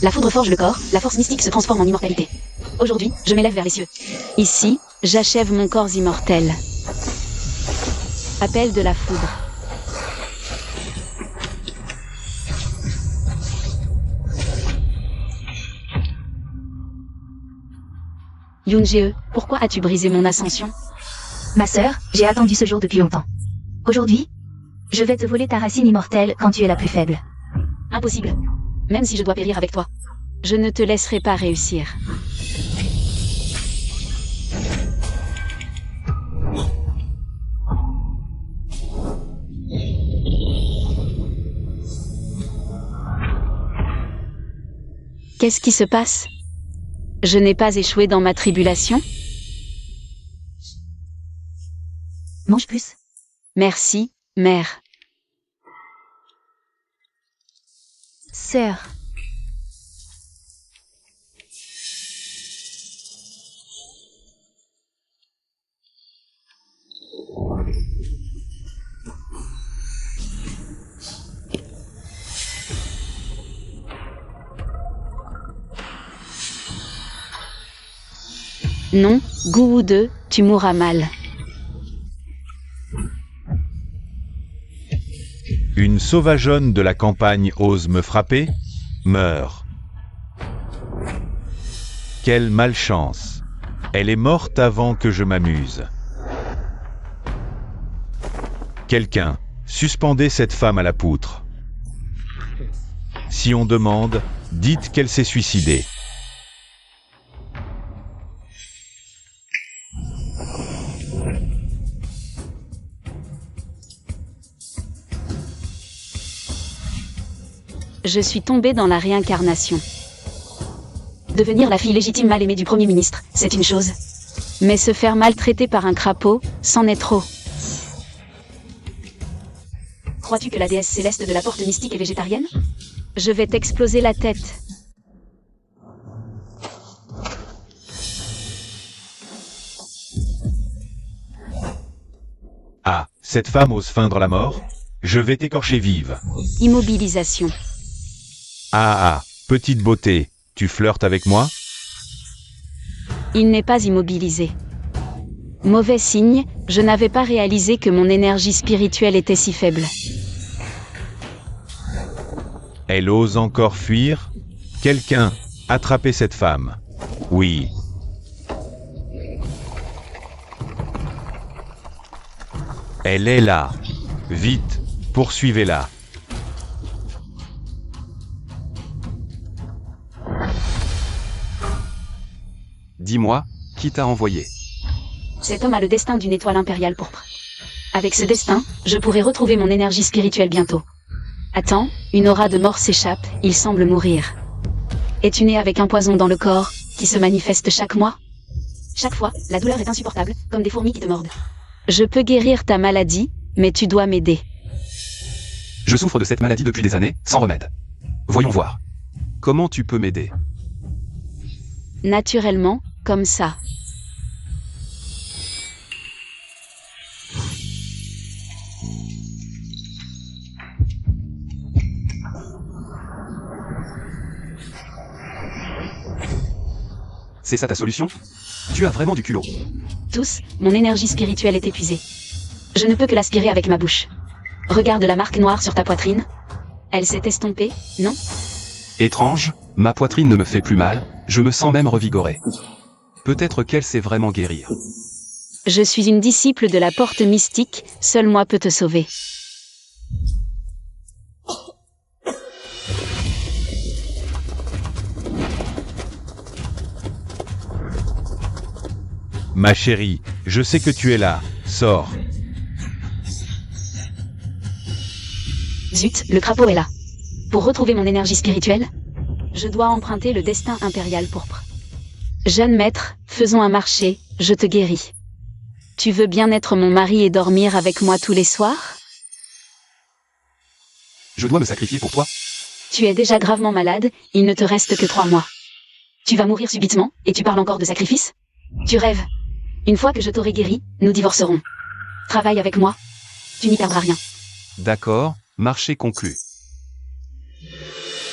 La foudre forge le corps, la force mystique se transforme en immortalité. Aujourd'hui, je m'élève vers les cieux. Ici, j'achève mon corps immortel. Appel de la foudre. Yoon-jae, pourquoi as-tu brisé mon ascension? Ma sœur, j'ai attendu ce jour depuis longtemps. Aujourd'hui, je vais te voler ta racine immortelle quand tu es la plus faible. Impossible. Même si je dois périr avec toi. Je ne te laisserai pas réussir. Qu'est-ce qui se passe? Je n'ai pas échoué dans ma tribulation? Mange plus. Merci, mère. Sœur. Non, Gou-2, tu mourras mal. Une sauvageonne de la campagne ose me frapper, meurt. Quelle malchance! Elle est morte avant que je m'amuse. Quelqu'un, suspendez cette femme à la poutre. Si on demande, dites qu'elle s'est suicidée. Je suis tombée dans la réincarnation. Devenir la fille légitime mal aimée du Premier ministre, c'est une chose. Mais se faire maltraiter par un crapaud, c'en est trop. Crois-tu que la déesse céleste de la porte mystique est végétarienne? Je vais t'exploser la tête. Ah, cette femme ose feindre la mort? Je vais t'écorcher vive. Immobilisation. Ah, petite beauté, tu flirtes avec moi? Il n'est pas immobilisé. Mauvais signe, je n'avais pas réalisé que mon énergie spirituelle était si faible. Elle ose encore fuir? Quelqu'un, attrapez cette femme. Oui. Elle est là. Vite, poursuivez-la. Dis-moi, qui t'a envoyé? Cet homme a le destin d'une étoile impériale pourpre. Avec ce destin, je pourrai retrouver mon énergie spirituelle bientôt. Attends, une aura de mort s'échappe, il semble mourir. Es-tu né avec un poison dans le corps, qui se manifeste chaque mois? Chaque fois, la douleur est insupportable, comme des fourmis qui te mordent. Je peux guérir ta maladie, mais tu dois m'aider. Je souffre de cette maladie depuis des années, sans remède. Voyons voir. Comment tu peux m'aider? Naturellement, comme ça. C'est ça ta solution? Tu as vraiment du culot. Tous, mon énergie spirituelle est épuisée. Je ne peux que l'aspirer avec ma bouche. Regarde la marque noire sur ta poitrine. Elle s'est estompée, non? Étrange, ma poitrine ne me fait plus mal, je me sens même revigoré. Peut-être qu'elle sait vraiment guérir. Je suis une disciple de la porte mystique, seul moi peut te sauver. Ma chérie, je sais que tu es là. Sors. Zut, le crapaud est là. Pour retrouver mon énergie spirituelle, je dois emprunter le destin impérial pourpre. Jeune maître, faisons un marché, je te guéris. Tu veux bien être mon mari et dormir avec moi tous les soirs? Je dois me sacrifier pour toi? Tu es déjà gravement malade, il ne te reste que 3 mois. Tu vas mourir subitement, et tu parles encore de sacrifice? Tu rêves. Une fois que je t'aurai guéri, nous divorcerons. Travaille avec moi. Tu n'y perdras rien. D'accord, marché conclu.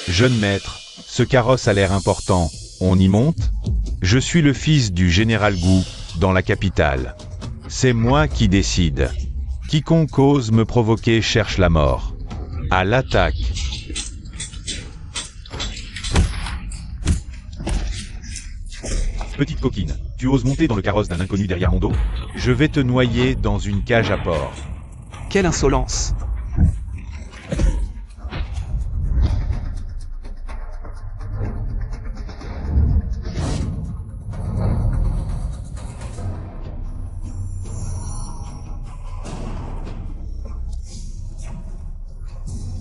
Jeune maître, ce carrosse a l'air important, on y monte? Je suis le fils du général Gu, dans la capitale. C'est moi qui décide. Quiconque ose me provoquer cherche la mort. À l'attaque. Petite coquine, tu oses monter dans le carrosse d'un inconnu derrière mon dos? Je vais te noyer dans une cage à porc. Quelle insolence!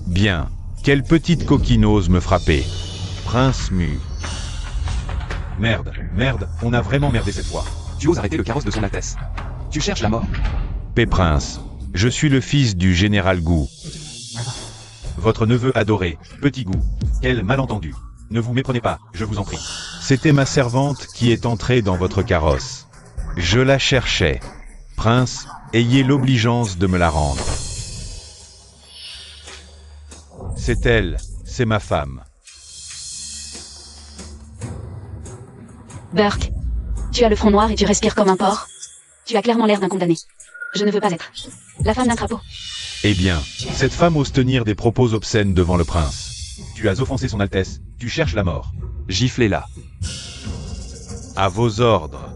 Bien. Quelle petite coquine ose me frapper? Prince Mu. Merde, on a vraiment merdé cette fois. Tu oses arrêter le carrosse de son Altesse. Tu cherches la mort. Prince. Je suis le fils du général Gu. Votre neveu adoré, Petit Gu. Quel malentendu. Ne vous méprenez pas, je vous en prie. C'était ma servante qui est entrée dans votre carrosse. Je la cherchais. Prince, ayez l'obligeance de me la rendre. C'est elle, c'est ma femme. Burke, tu as le front noir et tu respires comme un porc. Tu as clairement l'air d'un condamné. Je ne veux pas être la femme d'un crapaud. Eh bien, cette femme ose tenir des propos obscènes devant le prince. Tu as offensé son Altesse, tu cherches la mort. Giflez-la. À vos ordres.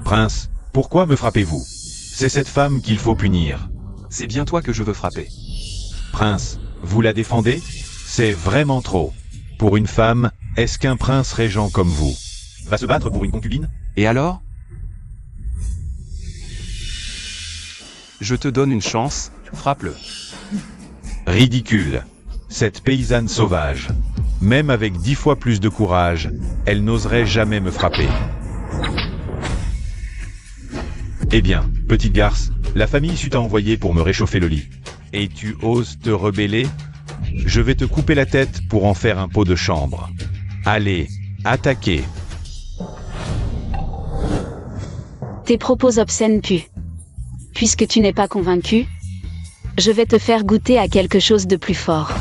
Prince, pourquoi me frappez-vous? C'est cette femme qu'il faut punir. C'est bien toi que je veux frapper. Prince, vous la défendez? C'est vraiment trop. Pour une femme, est-ce qu'un prince régent comme vous va se battre pour une concubine? Et alors? Je te donne une chance, frappe-le. Ridicule. Cette paysanne sauvage. Même avec 10 fois plus de courage, elle n'oserait jamais me frapper. Eh bien, petite garce, la famille issue t'a envoyé pour me réchauffer le lit. Et tu oses te rebeller? Je vais te couper la tête pour en faire un pot de chambre. Allez, attaquez. Tes propos obscènes puent. Puisque tu n'es pas convaincu, je vais te faire goûter à quelque chose de plus fort.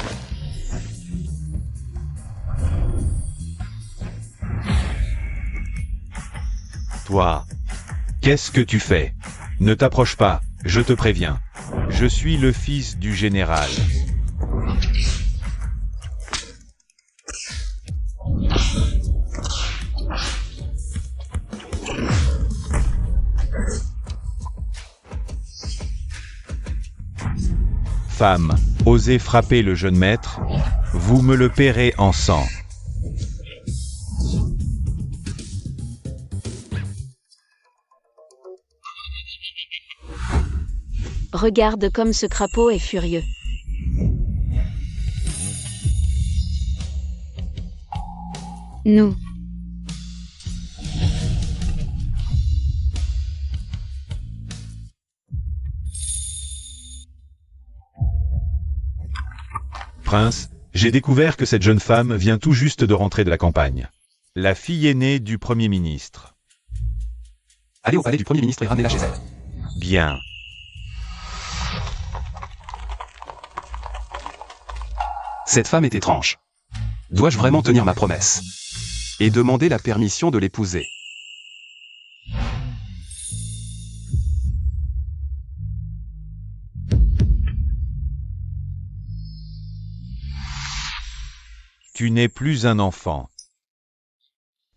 Toi, qu'est-ce que tu fais? Ne t'approche pas, je te préviens. Je suis le fils du général. Femme, osez frapper le jeune maître, vous me le paierez en sang. Regarde comme ce crapaud est furieux. Nous. Prince, j'ai découvert que cette jeune femme vient tout juste de rentrer de la campagne. La fille aînée du Premier ministre. Allez au palais du Premier ministre et ramenez-la chez elle. Bien. Cette femme est étrange. Dois-je vraiment tenir ma promesse? Et demander la permission de l'épouser? Tu n'es plus un enfant.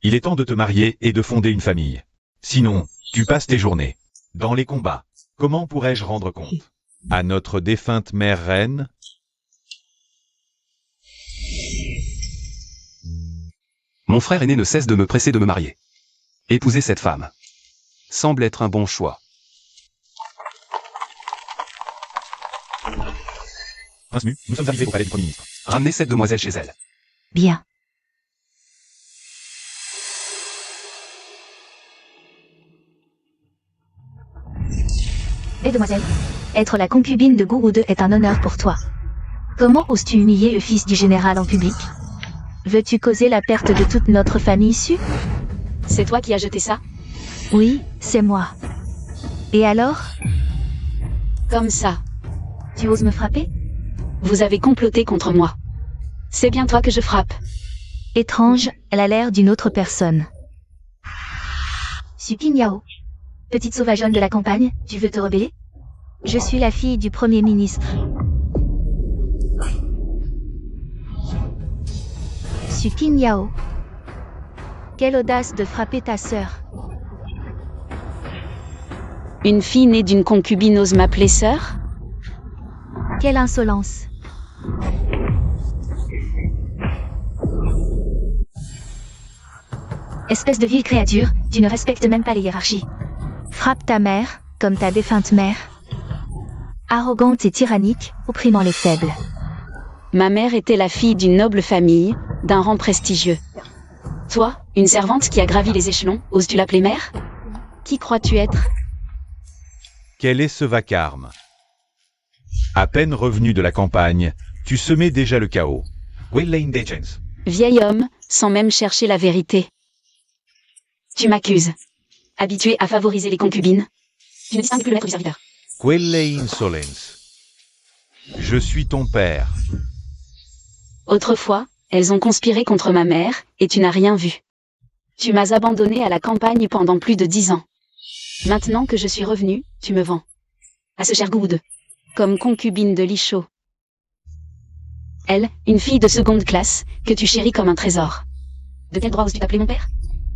Il est temps de te marier et de fonder une famille. Sinon, tu passes tes journées dans les combats. Comment pourrais-je rendre compte à notre défunte mère reine? Mon frère aîné ne cesse de me presser de me marier. Épouser cette femme semble être un bon choix. Prince Mu, nous sommes arrivés au palais du Premier ministre. Ramenez cette demoiselle chez elle. Bien. Mademoiselle, être la concubine de Gourou II est un honneur pour toi. Comment oses-tu humilier le fils du général en public? Veux-tu causer la perte de toute notre famille issue? C'est toi qui as jeté ça? Oui, c'est moi. Et alors? Comme ça. Tu oses me frapper? Vous avez comploté contre moi. C'est bien toi que je frappe. Étrange, elle a l'air d'une autre personne. Supin Yao. Petite sauvageonne de la campagne, tu veux te rebeller? Je suis la fille du Premier ministre. Supin Yao. Quelle audace de frapper ta sœur. Une fille née d'une concubine ose m'appeler sœur? Quelle insolence. Espèce de vile créature, tu ne respectes même pas les hiérarchies. Frappe ta mère, comme ta défunte mère. Arrogante et tyrannique, opprimant les faibles. Ma mère était la fille d'une noble famille, d'un rang prestigieux. Toi, une servante qui a gravi les échelons, oses-tu l'appeler mère? Qui crois-tu être? Quel est ce vacarme? À peine revenu de la campagne, tu semais déjà le chaos. Wayne Degens. Vieil homme, sans même chercher la vérité. Tu m'accuses. Habitué à favoriser les concubines. Tu ne distingues plus le maître du serviteur. Quelle insolence. Je suis ton père. Autrefois, elles ont conspiré contre ma mère, et tu n'as rien vu. Tu m'as abandonné à la campagne pendant plus de 10 ans. Maintenant que je suis revenu, tu me vends. À ce cher Goude. Comme concubine de Lichot. Elle, une fille de seconde classe, que tu chéris comme un trésor. De quel droit oses-tu t'appeler mon père?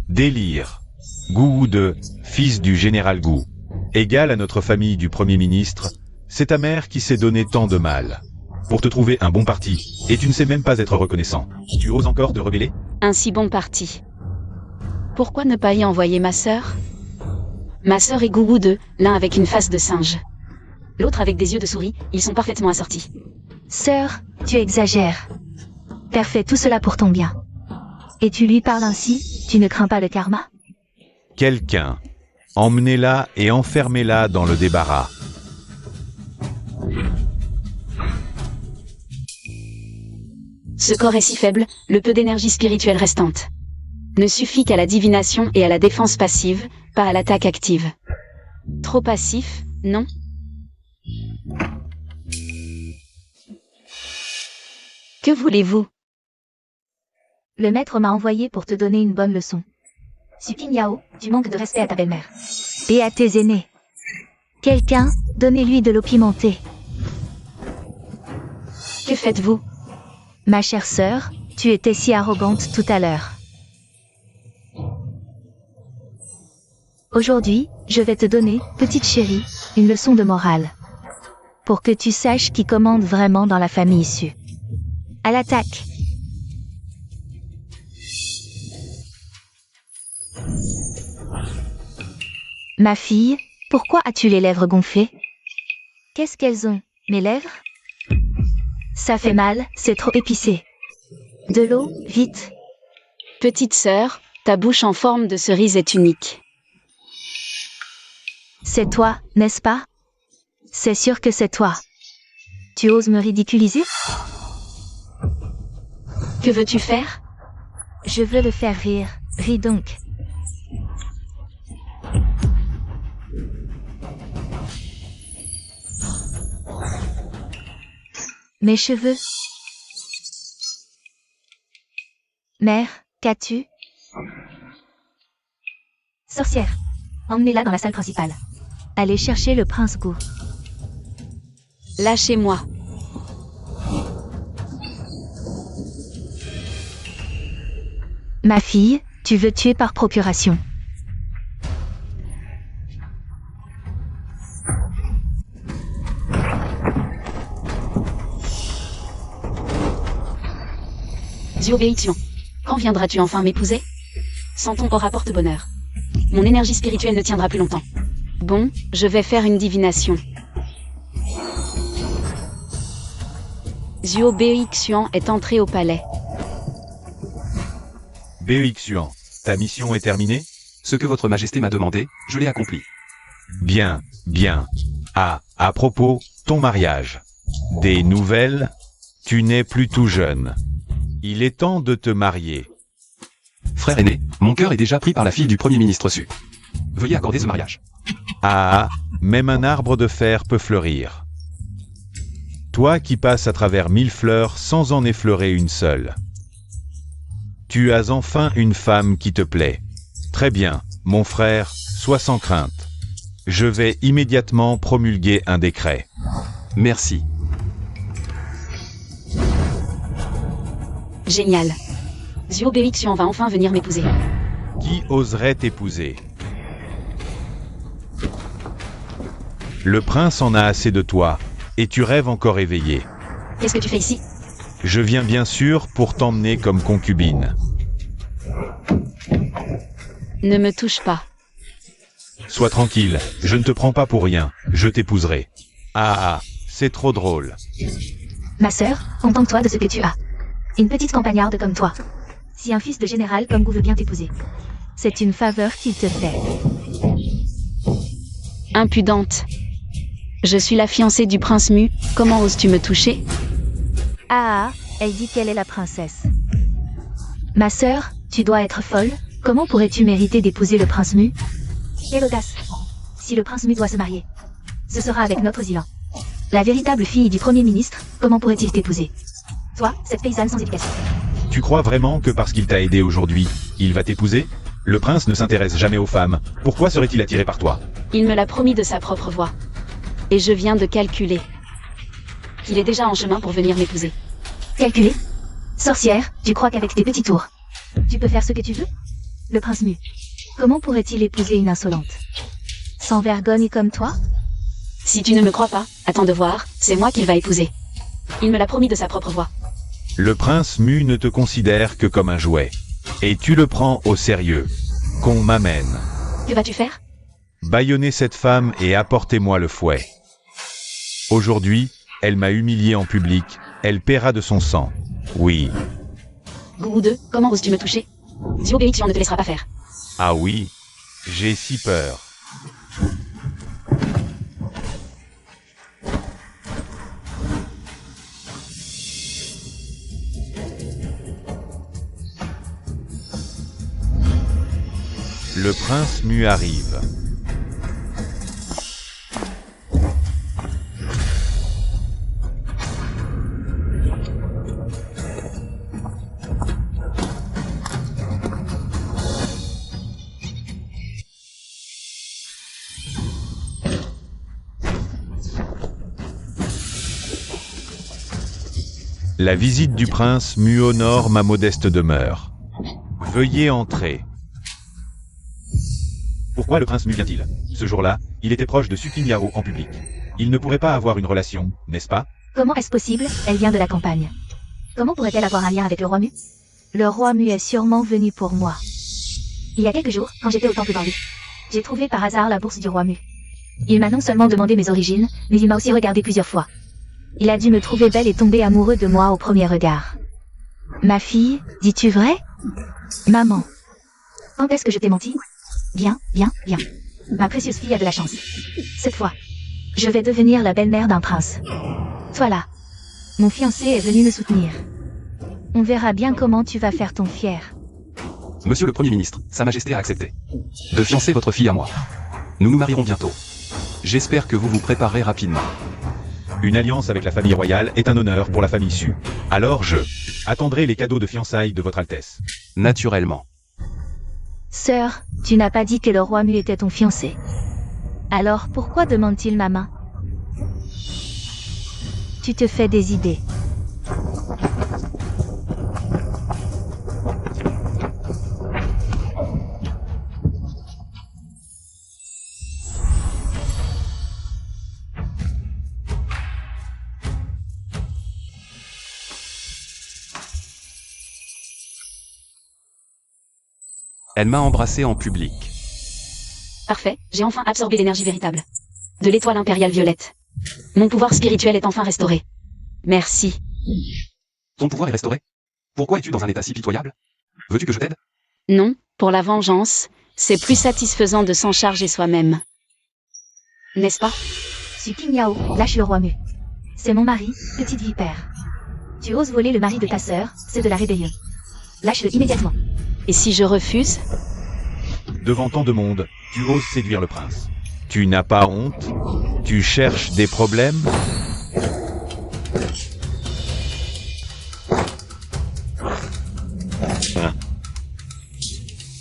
Délire. Goude, fils du général Gou. Égal à notre famille du Premier ministre, c'est ta mère qui s'est donné tant de mal. Pour te trouver un bon parti, et tu ne sais même pas être reconnaissant. Tu oses encore te rebeller? Un si bon parti. Pourquoi ne pas y envoyer ma sœur? Ma sœur et Gougou deux, l'un avec une face de singe. L'autre avec des yeux de souris, ils sont parfaitement assortis. Sœur, tu exagères. Père fait tout cela pour ton bien. Et tu lui parles ainsi, tu ne crains pas le karma? Quelqu'un. Emmenez-la et enfermez-la dans le débarras. Ce corps est si faible, le peu d'énergie spirituelle restante ne suffit qu'à la divination et à la défense passive, pas à l'attaque active. Trop passif, non? Que voulez-vous? Le maître m'a envoyé pour te donner une bonne leçon. Supin Yao, tu manques de respect à ta belle-mère. Et à tes aînés. Quelqu'un, donnez-lui de l'eau pimentée. Que faites-vous? Ma chère sœur, tu étais si arrogante tout à l'heure. Aujourd'hui, je vais te donner, petite chérie, une leçon de morale. Pour que tu saches qui commande vraiment dans la famille issue. À l'attaque! Ma fille, pourquoi as-tu les lèvres gonflées? Qu'est-ce qu'elles ont, mes lèvres? Ça fait mal, c'est trop épicé. De l'eau, vite. Petite sœur, ta bouche en forme de cerise est unique. C'est toi, n'est-ce pas? C'est sûr que c'est toi. Tu oses me ridiculiser? Que veux-tu faire? Je veux le faire rire, ris donc. Mes cheveux. Mère, qu'as-tu? Sorcière. Emmenez-la dans la salle principale. Allez chercher le prince Gou. Lâchez-moi. Ma fille, tu veux tuer par procuration. Zhuo Beixian, quand viendras-tu enfin m'épouser? Sans ton aura porte bonheur. Mon énergie spirituelle ne tiendra plus longtemps. Bon, je vais faire une divination. Zhuo Beixian est entré au palais. Beixian, ta mission est terminée? Ce que votre majesté m'a demandé, je l'ai accompli. Bien, bien. Ah, à propos, ton mariage. Des nouvelles? Tu n'es plus tout jeune. Il est temps de te marier. Frère aîné, mon cœur est déjà pris par la fille du Premier ministre Su. Veuillez accorder ce mariage. Ah, même un arbre de fer peut fleurir. Toi qui passes à travers 1000 fleurs sans en effleurer une seule. Tu as enfin une femme qui te plaît. Très bien, mon frère, sois sans crainte. Je vais immédiatement promulguer un décret. Merci. Génial. Xiao Beixian va enfin venir m'épouser. Qui oserait t'épouser? Le prince en a assez de toi, et tu rêves encore éveillé. Qu'est-ce que tu fais ici? Je viens bien sûr pour t'emmener comme concubine. Ne me touche pas. Sois tranquille, je ne te prends pas pour rien, je t'épouserai. Ah, c'est trop drôle. Ma sœur, contente-toi de ce que tu as. Une petite campagnarde comme toi. Si un fils de général comme vous veut bien t'épouser, c'est une faveur qu'il te fait. Impudente. Je suis la fiancée du prince Mu, comment oses-tu me toucher? Ah, elle dit qu'elle est la princesse. Ma sœur, tu dois être folle. Comment pourrais-tu mériter d'épouser le prince Mu? Quelle audace! Si le prince Mu doit se marier, ce sera avec notre Zilan. La véritable fille du premier ministre, comment pourrait-il t'épouser? Toi, cette paysanne sans éducation. Tu crois vraiment que parce qu'il t'a aidé aujourd'hui, il va t'épouser? Le prince ne s'intéresse jamais aux femmes, pourquoi serait-il attiré par toi? Il me l'a promis de sa propre voix. Et je viens de calculer qu'il est déjà en chemin pour venir m'épouser. Calculer? Sorcière, tu crois qu'avec tes petits tours, tu peux faire ce que tu veux? Le prince Mu, comment pourrait-il épouser une insolente? Sans vergogne comme toi? Si tu ne me crois pas, attends de voir, c'est moi qu'il va épouser. Il me l'a promis de sa propre voix. Le prince Mu ne te considère que comme un jouet. Et tu le prends au sérieux. Qu'on m'amène. Que vas-tu faire? Bâillonnez cette femme et apportez-moi le fouet. Aujourd'hui, elle m'a humilié en public, elle paiera de son sang. Oui. Gourou 2, comment oses-tu me toucher? Xiao Beixian ne te laissera pas faire. Ah oui, j'ai si peur. Le prince Mu arrive. La visite du prince Mu honore ma modeste demeure. Veuillez entrer. Pourquoi le prince Mu vient-il? Ce jour-là, il était proche de Sukin Yao en public. Il ne pourrait pas avoir une relation, n'est-ce pas? Comment est-ce possible? Elle vient de la campagne. Comment pourrait-elle avoir un lien avec le roi Mu? Le roi Mu est sûrement venu pour moi. Il y a quelques jours, quand j'étais au temple d'Henri, j'ai trouvé par hasard la bourse du roi Mu. Il m'a non seulement demandé mes origines, mais il m'a aussi regardé plusieurs fois. Il a dû me trouver belle et tomber amoureux de moi au premier regard. Ma fille, dis-tu vrai? Maman. Quand est-ce que je t'ai menti? Bien, bien, bien. Ma précieuse fille a de la chance. Cette fois, je vais devenir la belle-mère d'un prince. Voilà. Mon fiancé est venu me soutenir. On verra bien comment tu vas faire ton fier. Monsieur le Premier ministre, Sa Majesté a accepté de fiancer votre fille à moi. Nous nous marierons bientôt. J'espère que vous vous préparerez rapidement. Une alliance avec la famille royale est un honneur pour la famille Su. Alors je attendrai les cadeaux de fiançailles de votre Altesse. Naturellement. Sœur, tu n'as pas dit que le roi Mu était ton fiancé. Alors pourquoi demande-t-il ma main? Tu te fais des idées. Elle m'a embrassé en public. Parfait, j'ai enfin absorbé l'énergie véritable. De l'étoile impériale violette. Mon pouvoir spirituel est enfin restauré. Merci. Ton pouvoir est restauré? Pourquoi es-tu dans un état si pitoyable? Veux-tu que je t'aide? Non, pour la vengeance, c'est plus satisfaisant de s'en charger soi-même. N'est-ce pas? Sukin Yao, lâche le roi Mu. C'est mon mari, petite vipère. Tu oses voler le mari de ta sœur, c'est de la rébellion. Lâche-le immédiatement. Et si je refuse? Devant tant de monde, tu oses séduire le prince. Tu n'as pas honte? Tu cherches des problèmes?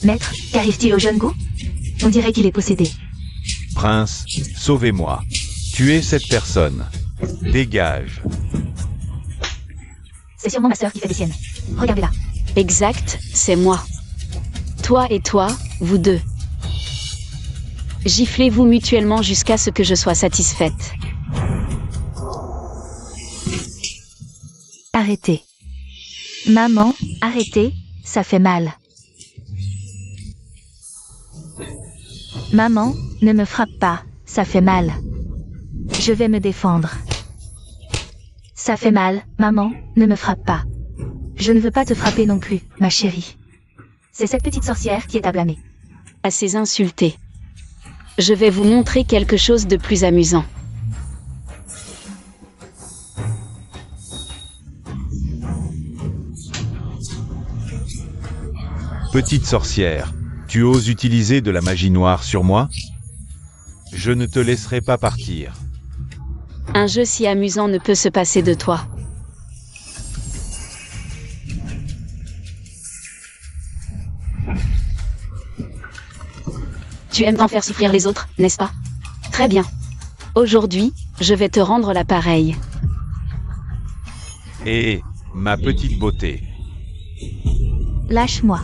Maître, qu'arrive-t-il au jeune Gu? On dirait qu'il est possédé. Prince, sauvez-moi. Tuez cette personne. Dégage. C'est sûrement ma sœur qui fait des siennes. Regardez-la. Exact, c'est moi. Toi et toi, vous deux. Giflez-vous mutuellement jusqu'à ce que je sois satisfaite. Arrêtez. Maman, arrêtez, ça fait mal. Maman, ne me frappe pas, ça fait mal. Je vais me défendre. Ça fait mal, maman, ne me frappe pas. Je ne veux pas te frapper non plus, ma chérie. C'est cette petite sorcière qui est à blâmer. Assez insulté. Je vais vous montrer quelque chose de plus amusant. Petite sorcière, tu oses utiliser de la magie noire sur moi? Je ne te laisserai pas partir. Un jeu si amusant ne peut se passer de toi. Tu aimes tant faire souffrir les autres, n'est-ce pas? Très bien. Aujourd'hui, je vais te rendre l'appareil. Et ma petite beauté. Lâche-moi.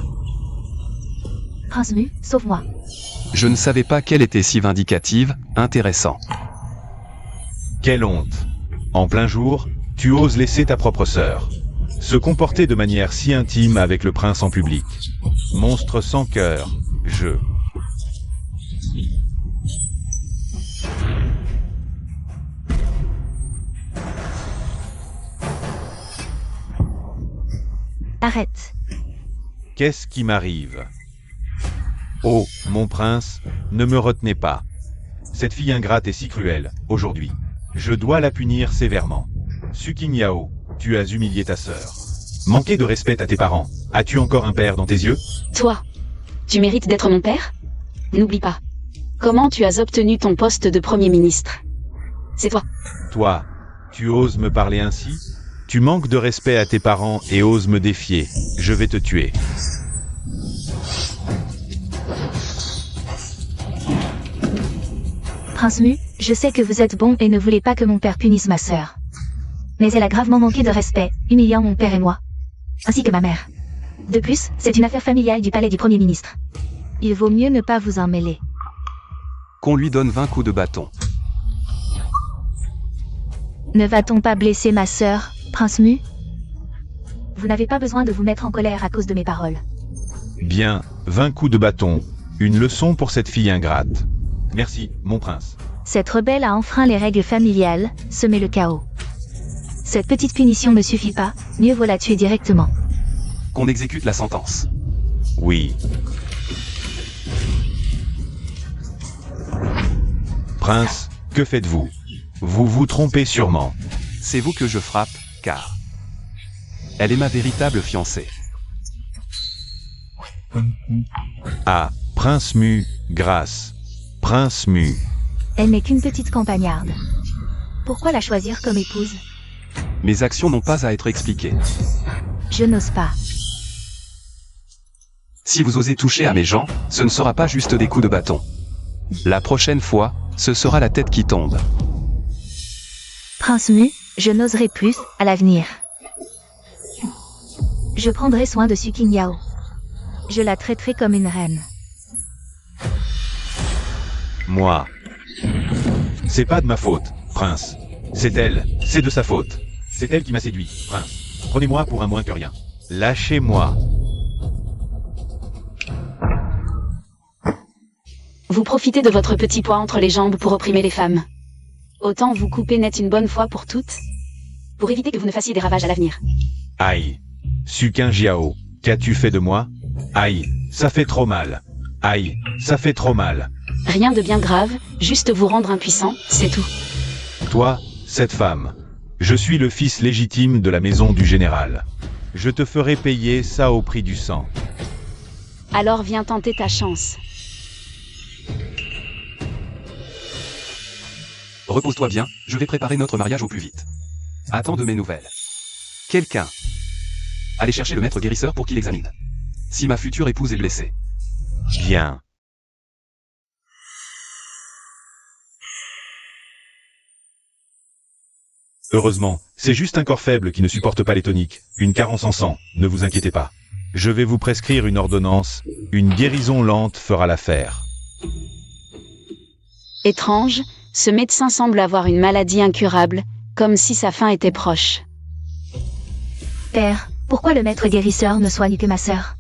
Prince Mu, sauve-moi. Je ne savais pas qu'elle était si vindicative, intéressant. Quelle honte. En plein jour, tu oses laisser ta propre sœur se comporter de manière si intime avec le prince en public. Monstre sans cœur, je... Arrête. Qu'est-ce qui m'arrive? Oh, mon prince, ne me retenez pas. Cette fille ingrate est si cruelle, aujourd'hui. Je dois la punir sévèrement. Suking Yao, tu as humilié ta sœur. Manqué de respect à tes parents. As-tu encore un père dans tes yeux? Toi, tu mérites d'être mon père? N'oublie pas. Comment tu as obtenu ton poste de Premier ministre? C'est toi. Toi, tu oses me parler ainsi? Tu manques de respect à tes parents et oses me défier. Je vais te tuer. Prince Mu, je sais que vous êtes bon et ne voulez pas que mon père punisse ma sœur. Mais elle a gravement manqué de respect, humiliant mon père et moi. Ainsi que ma mère. De plus, c'est une affaire familiale du palais du Premier ministre. Il vaut mieux ne pas vous en mêler. Qu'on lui donne 20 coups de bâton. Ne va-t-on pas blesser ma sœur, Prince Mu? Vous n'avez pas besoin de vous mettre en colère à cause de mes paroles. Bien, 20 coups de bâton. Une leçon pour cette fille ingrate. Merci, mon prince. Cette rebelle a enfreint les règles familiales, semé le chaos. Cette petite punition ne suffit pas, mieux vaut la tuer directement. Qu'on exécute la sentence. Oui. Prince, que faites-vous? Vous vous trompez sûrement. C'est vous que je frappe, car... elle est ma véritable fiancée. Ah, Prince Mu, grâce. Prince Mu. Elle n'est qu'une petite campagnarde. Pourquoi la choisir comme épouse? Mes actions n'ont pas à être expliquées. Je n'ose pas. Si vous osez toucher à mes gens, ce ne sera pas juste des coups de bâton. La prochaine fois, ce sera la tête qui tombe. Prince Mu, je n'oserai plus, à l'avenir. Je prendrai soin de Suking Yao. Je la traiterai comme une reine. Moi. C'est pas de ma faute, prince. C'est elle, c'est de sa faute. C'est elle qui m'a séduit, prince. Prenez-moi pour un moins que rien. Lâchez-moi. Vous profitez de votre petit poids entre les jambes pour opprimer les femmes. Autant vous couper net une bonne fois pour toutes, pour éviter que vous ne fassiez des ravages à l'avenir. Aïe. Suking Jiao, qu'as-tu fait de moi? Aïe, ça fait trop mal. Aïe, ça fait trop mal. Rien de bien grave, juste vous rendre impuissant, c'est tout. Toi, cette femme. Je suis le fils légitime de la maison du général. Je te ferai payer ça au prix du sang. Alors viens tenter ta chance. Repose-toi bien, je vais préparer notre mariage au plus vite. Attends de mes nouvelles. Quelqu'un. Allez chercher le maître guérisseur pour qu'il examine. Si ma future épouse est blessée. Bien. Heureusement, c'est juste un corps faible qui ne supporte pas les toniques, une carence en sang, ne vous inquiétez pas. Je vais vous prescrire une ordonnance, une guérison lente fera l'affaire. Étrange, ce médecin semble avoir une maladie incurable, comme si sa fin était proche. Père, pourquoi le maître guérisseur ne soigne que ma sœur?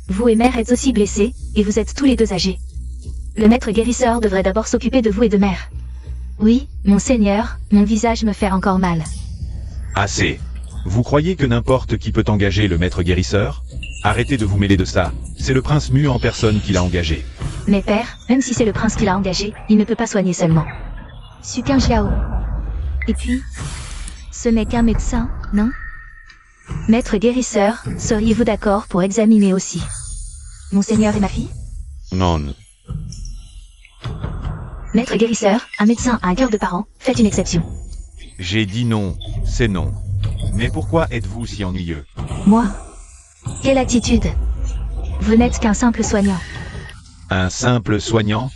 Vous et mère êtes aussi blessés, et vous êtes tous les deux âgés. Le maître guérisseur devrait d'abord s'occuper de vous et de mère. Oui, mon Seigneur, mon visage me fait encore mal. Assez. Vous croyez que n'importe qui peut engager le maître guérisseur? Arrêtez de vous mêler de ça, c'est le prince Mu en personne qui l'a engagé. Mais père, même si c'est le prince qui l'a engagé, il ne peut pas soigner seulement. Sukin Jiao. Et puis, ce n'est qu'un médecin, non? Maître guérisseur, seriez-vous d'accord pour examiner aussi Monseigneur et ma fille? Non. Maître guérisseur, un médecin a un cœur de parent, faites une exception. J'ai dit non, c'est non. Mais pourquoi êtes-vous si ennuyeux? Moi? Quelle attitude? Vous n'êtes qu'un simple soignant. Un simple soignant?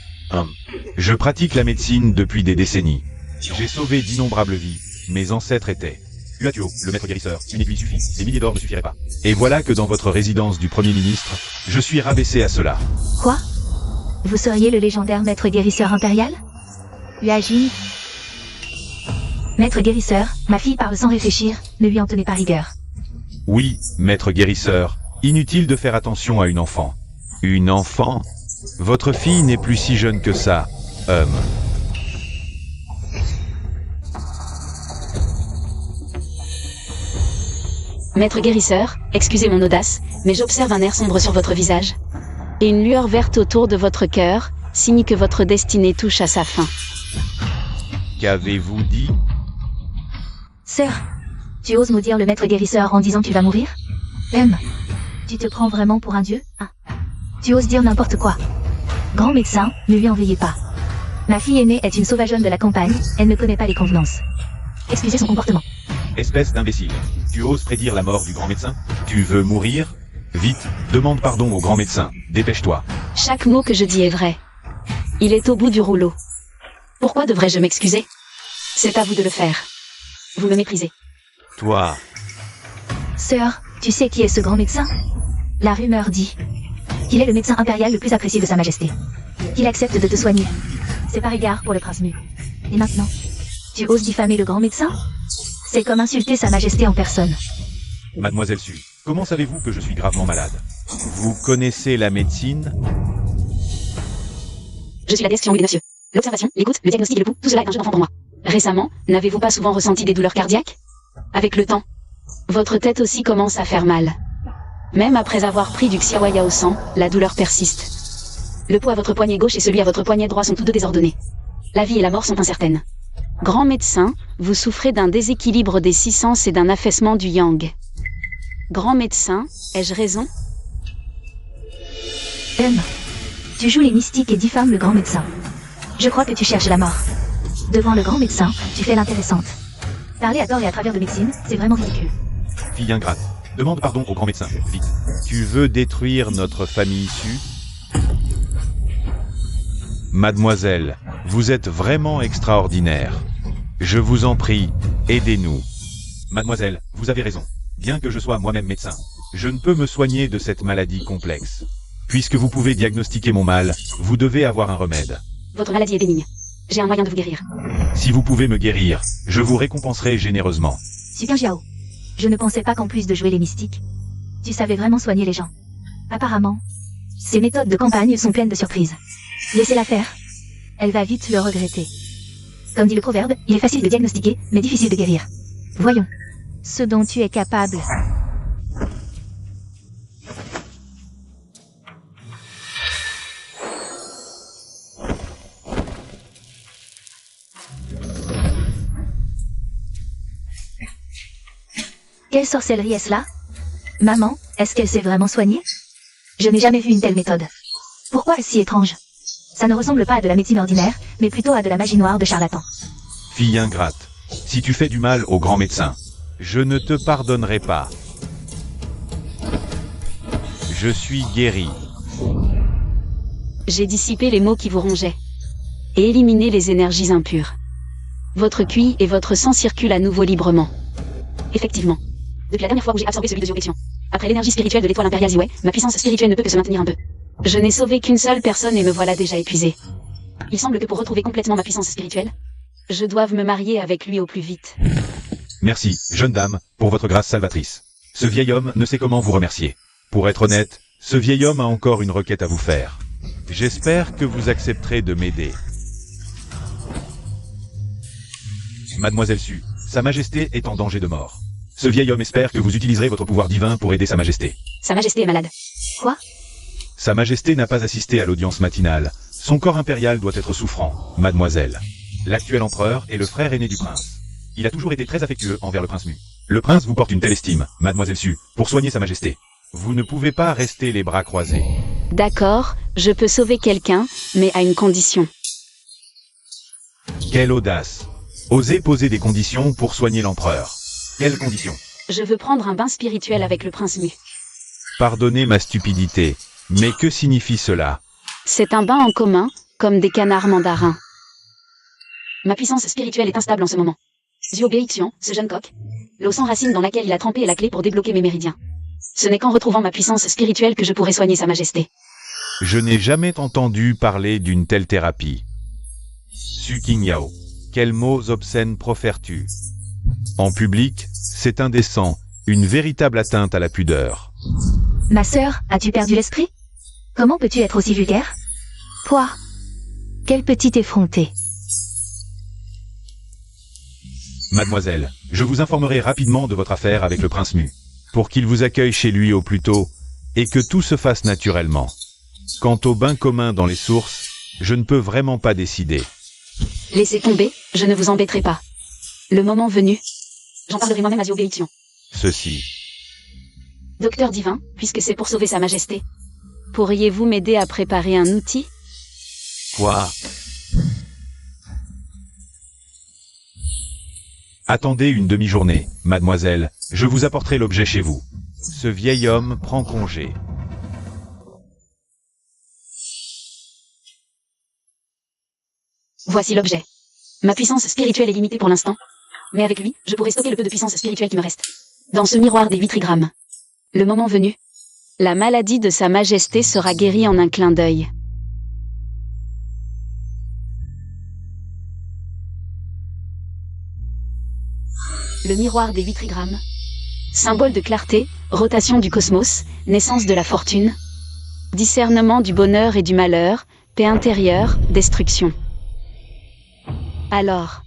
Je pratique la médecine depuis des décennies. J'ai sauvé d'innombrables vies. Mes ancêtres étaient Uatuo, le maître guérisseur, une aiguille suffit, des milliers d'or ne suffiraient pas. Et voilà que dans votre résidence du Premier ministre, je suis rabaissé à cela. Quoi? Vous seriez le légendaire maître guérisseur impérial? Uajin. Maître guérisseur, ma fille parle sans réfléchir, ne lui en tenez pas rigueur. Oui, maître guérisseur, inutile de faire attention à une enfant. Une enfant? Votre fille n'est plus si jeune que ça, Maître guérisseur, excusez mon audace, mais j'observe un air sombre sur votre visage. Et une lueur verte autour de votre cœur, signe que votre destinée touche à sa fin. Qu'avez-vous dit? Sœur, tu oses maudire le maître guérisseur en disant qu'il va mourir? Tu te prends vraiment pour un dieu, hein? Tu oses dire n'importe quoi. Grand médecin, ne lui en veuillez pas. Ma fille aînée est une sauvageonne de la campagne, elle ne connaît pas les convenances. Excusez son comportement. Espèce d'imbécile. Tu oses prédire la mort du grand médecin? Tu veux mourir? Vite, demande pardon au grand médecin. Dépêche-toi. Chaque mot que je dis est vrai. Il est au bout du rouleau. Pourquoi devrais-je m'excuser? C'est à vous de le faire. Vous me méprisez. Toi. Sœur, tu sais qui est ce grand médecin? La rumeur dit qu'il est le médecin impérial le plus apprécié de Sa Majesté. Qu'il accepte de te soigner. C'est par égard pour le prince Mu. Et maintenant, tu oses diffamer le grand médecin? C'est comme insulter Sa Majesté en personne. Mademoiselle Su, comment savez-vous que je suis gravement malade? Vous connaissez la médecine? Je suis la déesse qui embellit monsieur. L'observation, l'écoute, le diagnostic et le pouls, tout cela est un jeu d'enfant pour moi. Récemment, n'avez-vous pas souvent ressenti des douleurs cardiaques? Avec le temps, votre tête aussi commence à faire mal. Même après avoir pris du xiaoya au sang, la douleur persiste. Le pouls à votre poignet gauche et celui à votre poignet droit sont tous deux désordonnés. La vie et la mort sont incertaines. Grand médecin, vous souffrez d'un déséquilibre des 6 sens et d'un affaissement du yang. Grand médecin, ai-je raison? Tu joues les mystiques et diffames le grand médecin. Je crois que tu cherches la mort. Devant le grand médecin, tu fais l'intéressante. Parler à tort et à travers de médecine, c'est vraiment ridicule. Fille ingrate, demande pardon au grand médecin, vite. Tu veux détruire notre famille Su? Mademoiselle, vous êtes vraiment extraordinaire. Je vous en prie, aidez-nous. Mademoiselle, vous avez raison. Bien que je sois moi-même médecin, je ne peux me soigner de cette maladie complexe. Puisque vous pouvez diagnostiquer mon mal, vous devez avoir un remède. Votre maladie est bénigne. J'ai un moyen de vous guérir. Si vous pouvez me guérir, je vous récompenserai généreusement. Sukin Jiao. Je ne pensais pas qu'en plus de jouer les mystiques, tu savais vraiment soigner les gens. Apparemment, ces méthodes de campagne sont pleines de surprises. Laissez-la faire. Elle va vite le regretter. Comme dit le proverbe, il est facile de diagnostiquer, mais difficile de guérir. Voyons ce dont tu es capable. Quelle sorcellerie est-ce là? Maman, est-ce qu'elle s'est vraiment soignée? Je n'ai jamais vu une telle méthode. Pourquoi est-ce si étrange? Ça ne ressemble pas à de la médecine ordinaire, mais plutôt à de la magie noire de charlatan. Fille ingrate, si tu fais du mal au grand médecin, je ne te pardonnerai pas. Je suis guéri. J'ai dissipé les maux qui vous rongeaient. Et éliminé les énergies impures. Votre QI et votre sang circulent à nouveau librement. Effectivement. Depuis la dernière fois où j'ai absorbé celui de Ziopection. Après l'énergie spirituelle de l'étoile impériale Ziwei, ma puissance spirituelle ne peut que se maintenir un peu. Je n'ai sauvé qu'une seule personne et me voilà déjà épuisé. Il semble que pour retrouver complètement ma puissance spirituelle, je doive me marier avec lui au plus vite. Merci, jeune dame, pour votre grâce salvatrice. Ce vieil homme ne sait comment vous remercier. Pour être honnête, ce vieil homme a encore une requête à vous faire. J'espère que vous accepterez de m'aider. Mademoiselle Su, Sa Majesté est en danger de mort. Ce vieil homme espère que vous utiliserez votre pouvoir divin pour aider Sa Majesté. Sa Majesté est malade. Quoi? Sa Majesté n'a pas assisté à l'audience matinale. Son corps impérial doit être souffrant, mademoiselle. L'actuel empereur est le frère aîné du prince. Il a toujours été très affectueux envers le prince Mu. Le prince vous porte une telle estime, mademoiselle Su, pour soigner Sa Majesté. Vous ne pouvez pas rester les bras croisés. D'accord, je peux sauver quelqu'un, mais à une condition. Quelle audace! Osez poser des conditions pour soigner l'empereur. Quelles conditions? Je veux prendre un bain spirituel avec le prince Mu. Pardonnez ma stupidité, mais que signifie cela? C'est un bain en commun, comme des canards mandarins. Ma puissance spirituelle est instable en ce moment. Ziobexian, ce jeune coq. L'eau sans racine dans laquelle il a trempé est la clé pour débloquer mes méridiens. Ce n'est qu'en retrouvant ma puissance spirituelle que je pourrai soigner Sa Majesté. Je n'ai jamais entendu parler d'une telle thérapie. Su Qingyao, quels mots obscènes profères-tu? En public, c'est indécent, une véritable atteinte à la pudeur. Ma sœur, as-tu perdu l'esprit? Comment peux-tu être aussi vulgaire? Toi, quel petit effronté. Mademoiselle, je vous informerai rapidement de votre affaire avec le prince Mu, pour qu'il vous accueille chez lui au plus tôt, et que tout se fasse naturellement. Quant au bain commun dans les sources, je ne peux vraiment pas décider. Laissez tomber, je ne vous embêterai pas. Le moment venu, j'en parlerai moi-même à Ziobexian. Ceci. Docteur divin, puisque c'est pour sauver Sa Majesté, pourriez-vous m'aider à préparer un outil? Quoi? Attendez une demi-journée, mademoiselle, je vous apporterai l'objet chez vous. Ce vieil homme prend congé. Voici l'objet. Ma puissance spirituelle est limitée pour l'instant, mais avec lui, je pourrai stocker le peu de puissance spirituelle qui me reste. Dans ce miroir des vitrigrammes. Le moment venu, la maladie de Sa Majesté sera guérie en un clin d'œil. Le miroir des vitrigrammes. Symbole de clarté, rotation du cosmos, naissance de la fortune. Discernement du bonheur et du malheur, paix intérieure, destruction. Alors.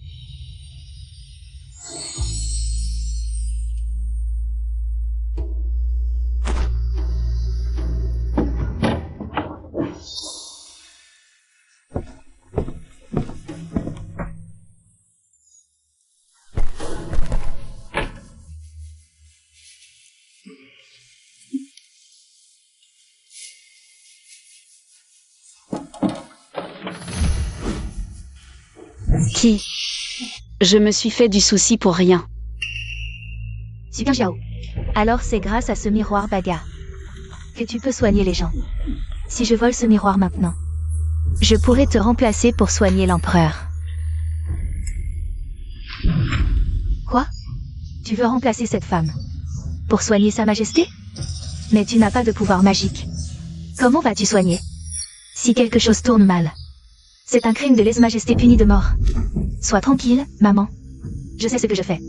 Qui? Je me suis fait du souci pour rien. Super Jiao. Alors c'est grâce à ce miroir Baga que tu peux soigner les gens. Si je vole ce miroir maintenant, je pourrais te remplacer pour soigner l'empereur. Quoi? Tu veux remplacer cette femme pour soigner Sa Majesté? Mais tu n'as pas de pouvoir magique. Comment vas-tu soigner si quelque chose tourne mal? C'est un crime de lèse-majesté puni de mort. Sois tranquille, maman. Je sais ce que je fais.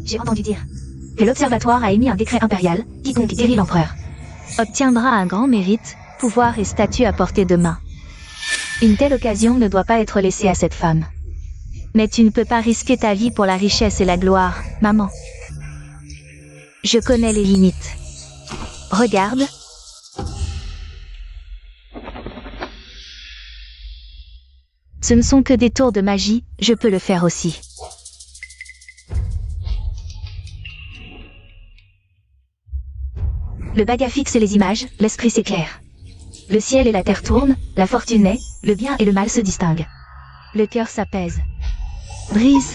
J'ai entendu dire que l'Observatoire a émis un décret impérial, quiconque guérit l'empereur obtiendra un grand mérite, pouvoir et statut à portée de main. Une telle occasion ne doit pas être laissée à cette femme. Mais tu ne peux pas risquer ta vie pour la richesse et la gloire, maman. Je connais les limites. Regarde. Ce ne sont que des tours de magie, je peux le faire aussi. Le baga fixe les images, l'esprit s'éclaire. Le ciel et la terre tournent, la fortune naît, le bien et le mal se distinguent. Le cœur s'apaise. Brise.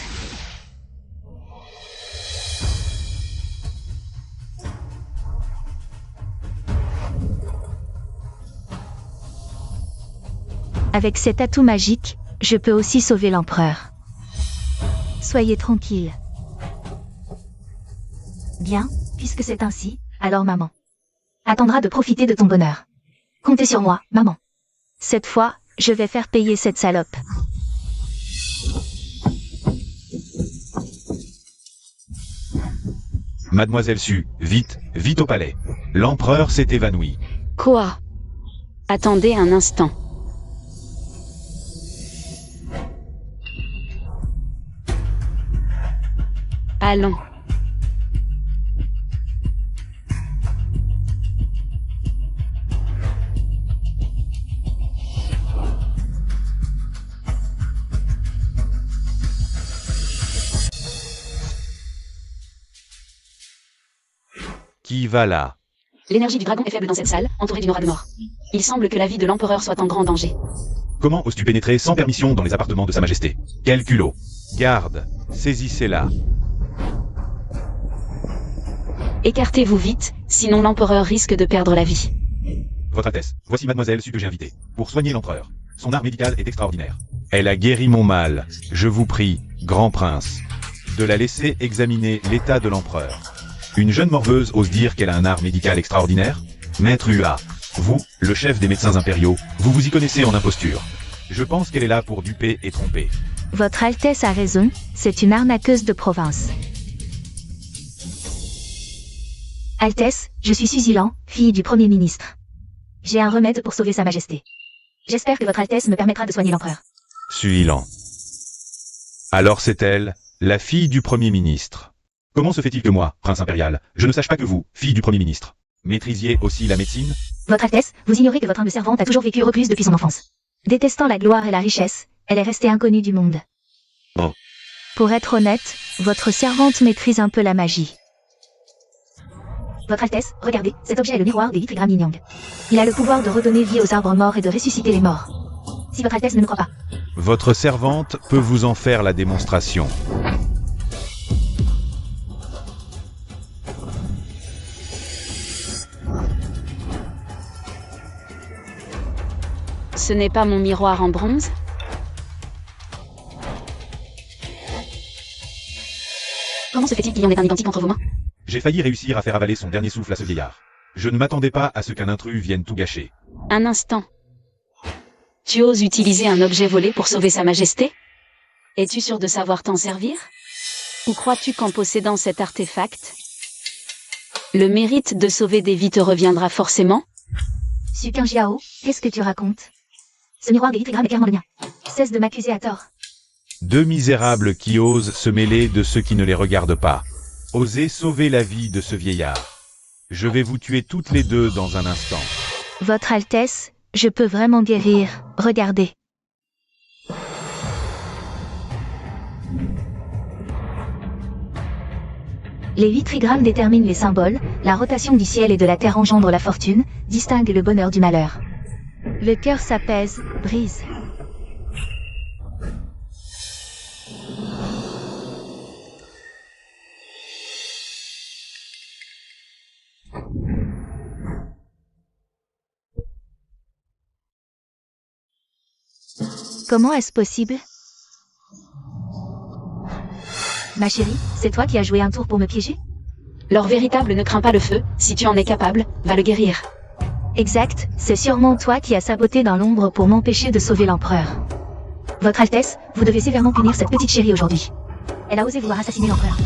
Avec cet atout magique, je peux aussi sauver l'empereur. Soyez tranquille. Bien, puisque c'est ainsi, alors maman attendra de profiter de ton bonheur. Comptez sur moi, maman. Cette fois, je vais faire payer cette salope. Mademoiselle Su, vite, vite au palais. L'empereur s'est évanoui. Quoi? Attendez un instant. Allons. Qui va là? L'énergie du dragon est faible dans cette salle, entourée d'une aura de mort. Il semble que la vie de l'empereur soit en grand danger. Comment oses-tu pénétrer sans permission dans les appartements de Sa Majesté? Quel culot! Garde, saisissez-la. Écartez-vous vite, sinon l'empereur risque de perdre la vie. Votre Altesse, voici Mademoiselle Su que j'ai invitée, pour soigner l'empereur. Son art médical est extraordinaire. Elle a guéri mon mal. Je vous prie, grand prince, de la laisser examiner l'état de l'empereur. Une jeune morveuse ose dire qu'elle a un art médical extraordinaire? Maître Hua, vous, le chef des médecins impériaux, vous vous y connaissez en imposture. Je pense qu'elle est là pour duper et tromper. Votre Altesse a raison, c'est une arnaqueuse de province. Altesse, je suis Suzilan, fille du Premier ministre. J'ai un remède pour sauver Sa Majesté. J'espère que votre Altesse me permettra de soigner l'empereur. Suilan. Alors c'est elle, la fille du Premier ministre. Comment se fait-il que moi, prince impérial, je ne sache pas que vous, fille du Premier ministre, maîtrisiez aussi la médecine? Votre Altesse, vous ignorez que votre humble servante a toujours vécu recluse depuis son enfance. Détestant la gloire et la richesse, elle est restée inconnue du monde. Oh. Pour être honnête, votre servante maîtrise un peu la magie. Votre Altesse, regardez, cet objet est le miroir des Vitrigram Yin Yang. Il a le pouvoir de redonner vie aux arbres morts et de ressusciter les morts. Si votre Altesse ne me croit pas. Votre servante peut vous en faire la démonstration. Ce n'est pas mon miroir en bronze? Comment se fait-il qu'il y en ait un identique entre vos mains? J'ai failli réussir à faire avaler son dernier souffle à ce vieillard. Je ne m'attendais pas à ce qu'un intrus vienne tout gâcher. Un instant. Tu oses utiliser un objet volé pour sauver Sa Majesté? Es-tu sûr de savoir t'en servir? Ou crois-tu qu'en possédant cet artefact, le mérite de sauver des vies te reviendra forcément? Sukin Jiao, qu'est-ce que tu racontes? Ce miroir des Vitrigram est clairement le mien. Cesse de m'accuser à tort. Deux misérables qui osent se mêler de ceux qui ne les regardent pas. Osez sauver la vie de ce vieillard. Je vais vous tuer toutes les deux dans un instant. Votre Altesse, je peux vraiment guérir, regardez. Les 8 trigrammes déterminent les symboles, la rotation du ciel et de la terre engendre la fortune, distingue le bonheur du malheur. Le cœur s'apaise, brise. Comment est-ce possible? Ma chérie, c'est toi qui as joué un tour pour me piéger? L'or véritable ne craint pas le feu, si tu en es capable, va le guérir. Exact, c'est sûrement toi qui as saboté dans l'ombre pour m'empêcher de sauver l'empereur. Votre Altesse, vous devez sévèrement punir cette petite chérie aujourd'hui. Elle a osé vouloir assassiner l'empereur.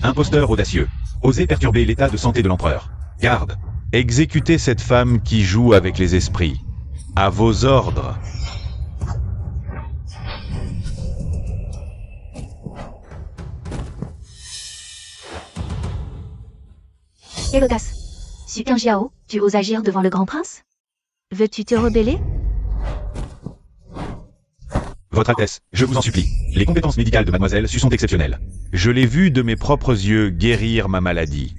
Imposteur audacieux. Osez perturber l'état de santé de l'empereur. Garde. Exécutez cette femme qui joue avec les esprits. À vos ordres. Quelle audace! Sukin Jiao, tu oses agir devant le grand prince? Veux-tu te rebeller? Votre Altesse, je vous en supplie, les compétences médicales de Mademoiselle Su sont exceptionnelles. Je l'ai vu de mes propres yeux guérir ma maladie.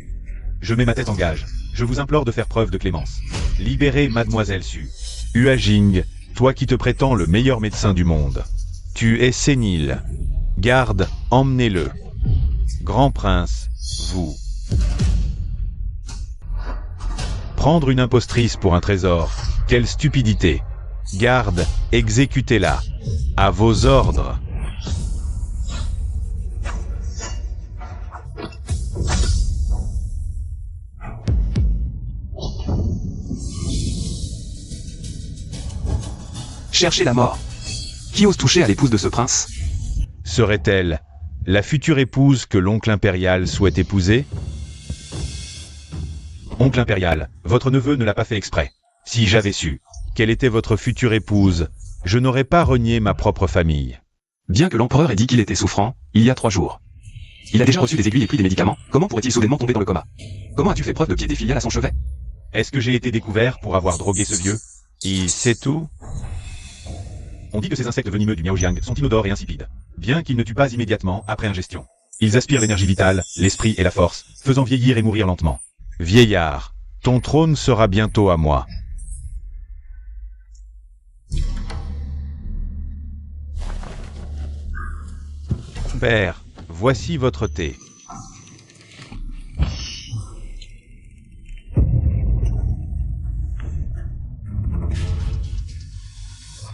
Je mets ma tête en gage. Je vous implore de faire preuve de clémence. Libérez Mademoiselle Su. Hua Jing, toi qui te prétends le meilleur médecin du monde. Tu es sénile. Garde, emmenez-le. Grand prince, vous. Prendre une impostrice pour un trésor, quelle stupidité. Garde, exécutez-la. À vos ordres. Cherchez la mort. Qui ose toucher à l'épouse de ce prince? Serait-elle la future épouse que l'oncle impérial souhaite épouser? Oncle impérial, votre neveu ne l'a pas fait exprès. Si j'avais su quelle était votre future épouse, je n'aurais pas renié ma propre famille. Bien que l'empereur ait dit qu'il était souffrant, il y a 3 jours. Il a déjà reçu des aiguilles et pris des médicaments, comment pourrait-il soudainement tomber dans le coma? Comment as-tu fait preuve de piété filiale à son chevet? Est-ce que j'ai été découvert pour avoir drogué ce vieux? Et c'est tout? On dit que ces insectes venimeux du Miaojiang sont inodores et insipides, bien qu'ils ne tuent pas immédiatement après ingestion. Ils aspirent l'énergie vitale, l'esprit et la force, faisant vieillir et mourir lentement. Vieillard, ton trône sera bientôt à moi. Père, voici votre thé.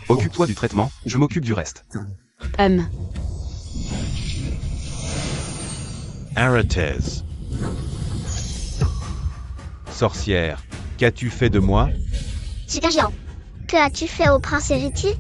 Occupe-toi du traitement, je m'occupe du reste. Aratez. Sorcière, qu'as-tu fait de moi? Super géant. Que as-tu fait au prince héritier?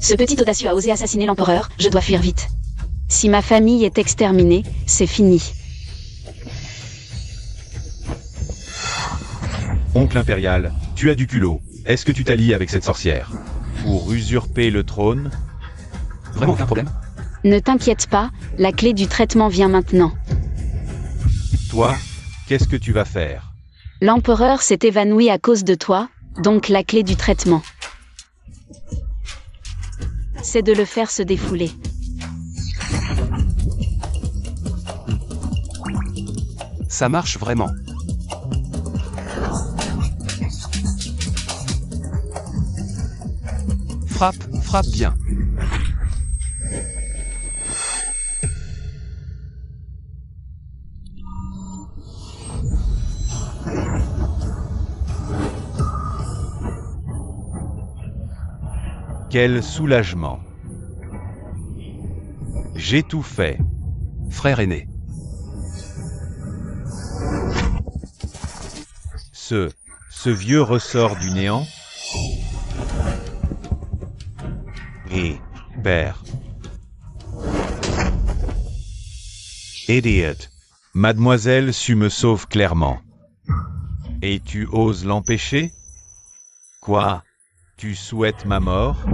Ce petit audacieux a osé assassiner l'empereur, je dois fuir vite. Si ma famille est exterminée, c'est fini. Oncle impérial, tu as du culot. Est-ce que tu t'allies avec cette sorcière pour usurper le trône? Vraiment aucun problème? Ne t'inquiète pas, la clé du traitement vient maintenant. Toi, qu'est-ce que tu vas faire? L'empereur s'est évanoui à cause de toi, donc la clé du traitement, c'est de le faire se défouler. Ça marche vraiment. Frappe bien. Quel soulagement. J'ai tout fait. Frère aîné. Ce vieux ressort du néant? Et, père. Idiot. Mademoiselle Su me sauve clairement. Et tu oses l'empêcher? Quoi? Tu souhaites ma mort?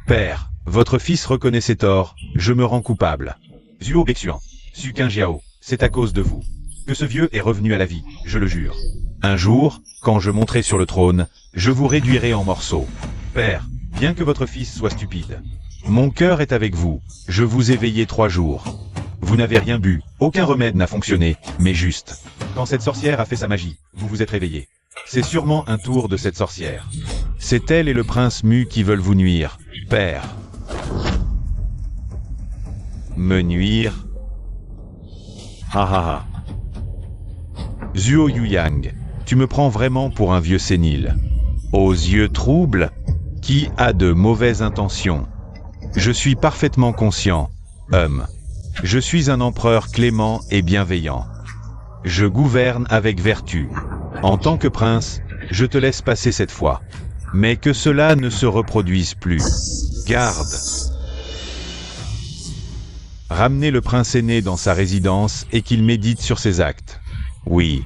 Père, votre fils reconnaît ses torts, je me rends coupable. Zuo Bexuan, Su Qingjiao, c'est à cause de vous que ce vieux est revenu à la vie, je le jure. Un jour, quand je monterai sur le trône, je vous réduirai en morceaux. Père, bien que votre fils soit stupide, mon cœur est avec vous, je vous ai veillé 3 jours. Vous n'avez rien bu, aucun remède n'a fonctionné, mais juste. Quand cette sorcière a fait sa magie, vous vous êtes réveillé. C'est sûrement un tour de cette sorcière. C'est elle et le prince Mu qui veulent vous nuire, père. Me nuire? Ha ha ha. Zuo Yuyang, tu me prends vraiment pour un vieux sénile. Aux yeux troubles, qui a de mauvaises intentions. Je suis parfaitement conscient, je suis un empereur clément et bienveillant. Je gouverne avec vertu. En tant que prince, je te laisse passer cette fois. Mais que cela ne se reproduise plus. Garde. Ramenez le prince aîné dans sa résidence et qu'il médite sur ses actes. Oui.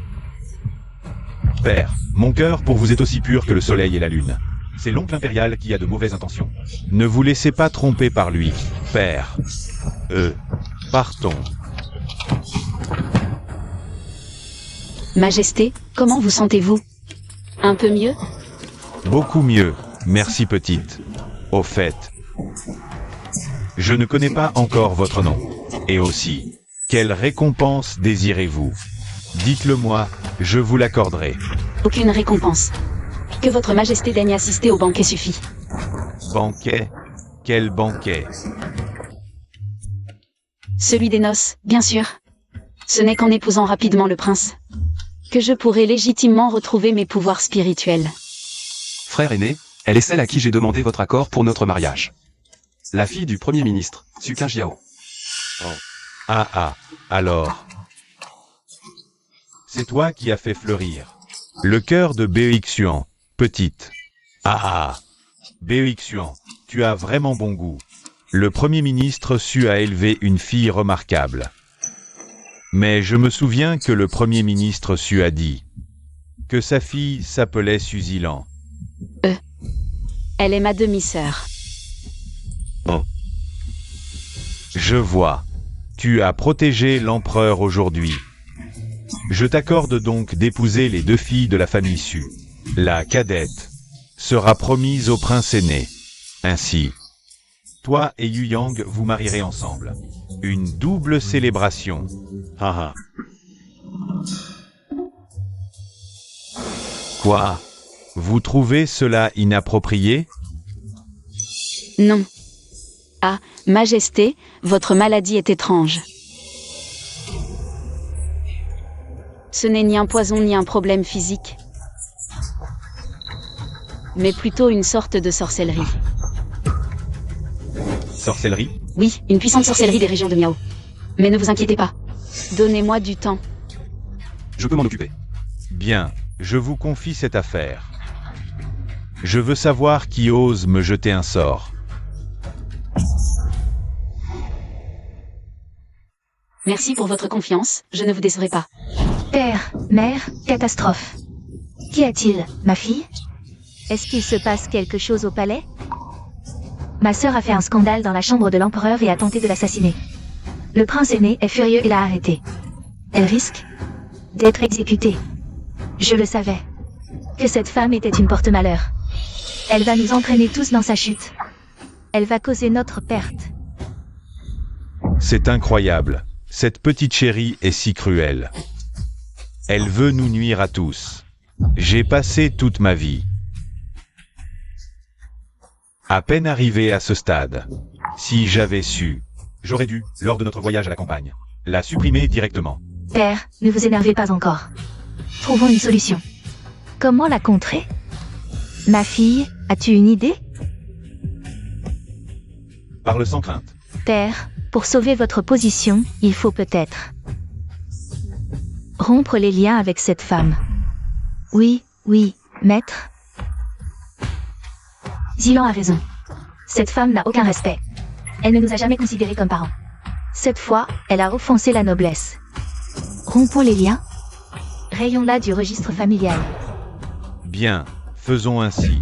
Père, mon cœur pour vous est aussi pur que le soleil et la lune. C'est l'oncle impérial qui a de mauvaises intentions. Ne vous laissez pas tromper par lui, père. Partons. Majesté, comment vous sentez-vous? Un peu mieux? Beaucoup mieux, merci petite. Au fait, je ne connais pas encore votre nom. Et aussi, quelle récompense désirez-vous? Dites-le moi, je vous l'accorderai. Aucune récompense. Que votre majesté daigne assister au banquet suffit. Banquet? Quel banquet? Celui des noces, bien sûr. Ce n'est qu'en épousant rapidement le prince que je pourrai légitimement retrouver mes pouvoirs spirituels. Frère aîné, elle est celle à qui j'ai demandé votre accord pour notre mariage. La fille du Premier ministre, Suka Jiao. Alors. C'est toi qui as fait fleurir le cœur de Baoixuan, petite. Baoixuan, tu as vraiment bon goût. Le Premier ministre sut à élever une fille remarquable. Mais je me souviens que le Premier ministre sut a dit que sa fille s'appelait Suzilan. Elle est ma demi-sœur. Je vois. Tu as protégé l'empereur aujourd'hui. Je t'accorde donc d'épouser les 2 filles de la famille Su. La cadette sera promise au prince aîné. Ainsi, toi et Yu Yang vous marierez ensemble. Une double célébration. Quoi? Vous trouvez cela inapproprié? Non. Ah, Majesté, votre maladie est étrange. Ce n'est ni un poison ni un problème physique, mais plutôt une sorte de sorcellerie. Sorcellerie? Oui, une puissante sorcellerie des régions de Miao. Mais ne vous inquiétez pas. Donnez-moi du temps. Je peux m'en occuper. Bien, je vous confie cette affaire. Je veux savoir qui ose me jeter un sort. Merci pour votre confiance, je ne vous décevrai pas. Père, mère, catastrophe. Qu'y a-t-il, ma fille? Est-ce qu'il se passe quelque chose au palais? Ma sœur a fait un scandale dans la chambre de l'empereur et a tenté de l'assassiner. Le prince aîné est furieux et l'a arrêtée. Elle risque d'être exécutée. Je le savais. Que cette femme était une porte-malheur. Elle va nous entraîner tous dans sa chute. Elle va causer notre perte. C'est incroyable. Cette petite chérie est si cruelle. Elle veut nous nuire à tous. J'ai passé toute ma vie. À peine arrivé à ce stade. Si j'avais su, j'aurais dû, lors de notre voyage à la campagne, la supprimer directement. Père, ne vous énervez pas encore. Trouvons une solution. Comment la contrer? Ma fille, as-tu une idée? Parle sans crainte. Père, pour sauver votre position, il faut peut-être rompre les liens avec cette femme. Oui, maître. Zilan a raison. Cette femme n'a aucun respect. Elle ne nous a jamais considérés comme parents. Cette fois, elle a offensé la noblesse. Rompons les liens. Rayons-la du registre familial. Bien, faisons ainsi.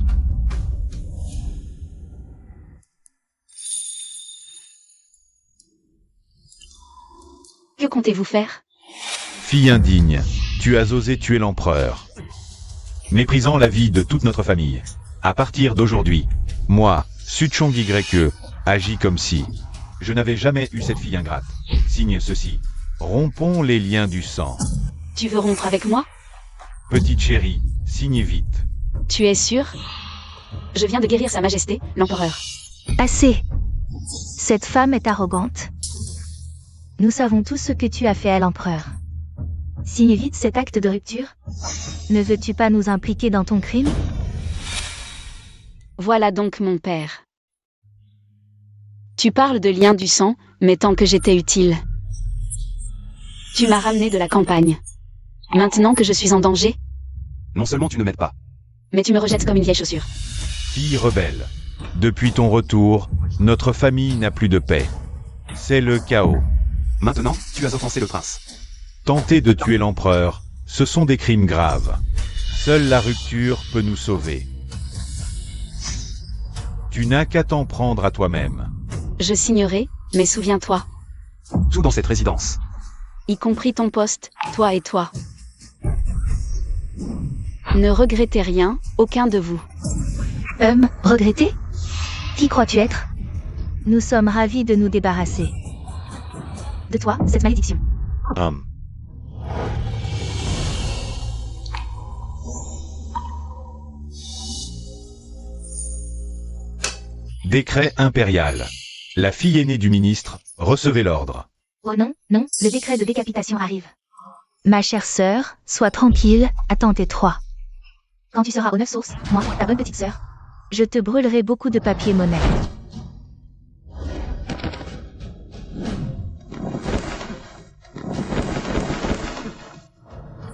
Que comptez-vous faire? Fille indigne, tu as osé tuer l'empereur, méprisant la vie de toute notre famille. À partir d'aujourd'hui, moi, Suchong YE, agis comme si je n'avais jamais eu cette fille ingrate. Signe ceci. Rompons les liens du sang. Tu veux rompre avec moi? Petite chérie, signe vite. Tu es sûr? Je viens de guérir Sa Majesté, l'empereur. Assez. Cette femme est arrogante. Nous savons tous ce que tu as fait à l'empereur. Signe vite cet acte de rupture. Ne veux-tu pas nous impliquer dans ton crime? Voilà donc mon père. Tu parles de lien du sang, mais tant que j'étais utile. Tu m'as ramené de la campagne. Maintenant que je suis en danger, Non seulement tu ne m'aides pas, mais tu me rejettes comme une vieille chaussure. Fille rebelle, depuis ton retour, notre famille n'a plus de paix. C'est le chaos. maintenant tu as offensé le prince. Tenter de tuer l'empereur, ce sont des crimes graves. Seule la rupture peut nous sauver. Tu n'as qu'à t'en prendre à toi-même. Je signerai, mais souviens-toi. Tout dans cette résidence. Y compris ton poste, toi et toi. Ne regrettez rien, aucun de vous. Regretter? Qui crois-tu être? Nous sommes ravis de nous débarrasser de toi, cette malédiction. Décret impérial. La fille aînée du ministre, recevez l'ordre. Oh non, non, le décret de décapitation arrive. Ma chère sœur, sois tranquille, attends tes trois. Quand tu seras aux 9 sources, moi, ta bonne petite sœur, je te brûlerai beaucoup de papier-monnaie.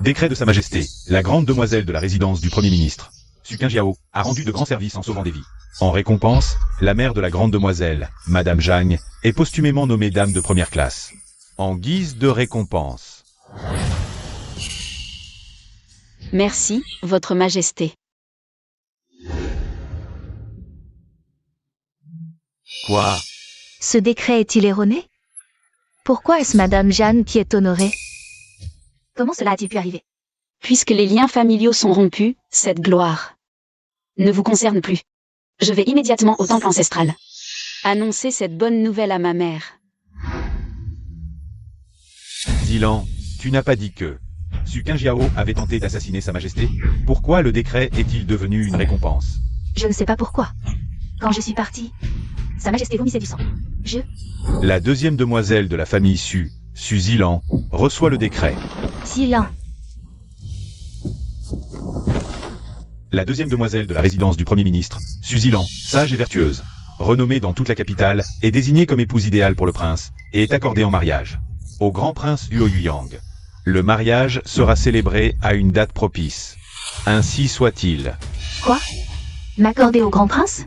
Décret de Sa Majesté, la grande demoiselle de la résidence du Premier ministre, Suqin Jiao, a rendu de grands services en sauvant des vies. En récompense, la mère de la grande demoiselle, Madame Zhang, est posthumément nommée dame de première classe. En guise de récompense. Merci, Votre Majesté. Quoi? Ce décret est-il erroné? Pourquoi est-ce Madame Jeanne qui est honorée? Comment cela a-t-il pu arriver? Puisque les liens familiaux sont rompus, cette gloire ne vous concerne plus. Je vais immédiatement au temple ancestral. Annoncer cette bonne nouvelle à ma mère. Zilan, tu n'as pas dit que Suqin Jiao avait tenté d'assassiner Sa Majesté. Pourquoi le décret est-il devenu une récompense? Je ne sais pas pourquoi. Quand je suis partie, Sa Majesté vomissait du sang. La deuxième demoiselle de la famille Su Zilan, reçoit le décret. Zilan. La deuxième demoiselle de la résidence du Premier ministre, Su Zilan, sage et vertueuse, renommée dans toute la capitale, est désignée comme épouse idéale pour le prince, et est accordée en mariage au grand prince Huo Yuyang. Le mariage sera célébré à une date propice. Ainsi soit-il. Quoi? M'accorder au grand prince?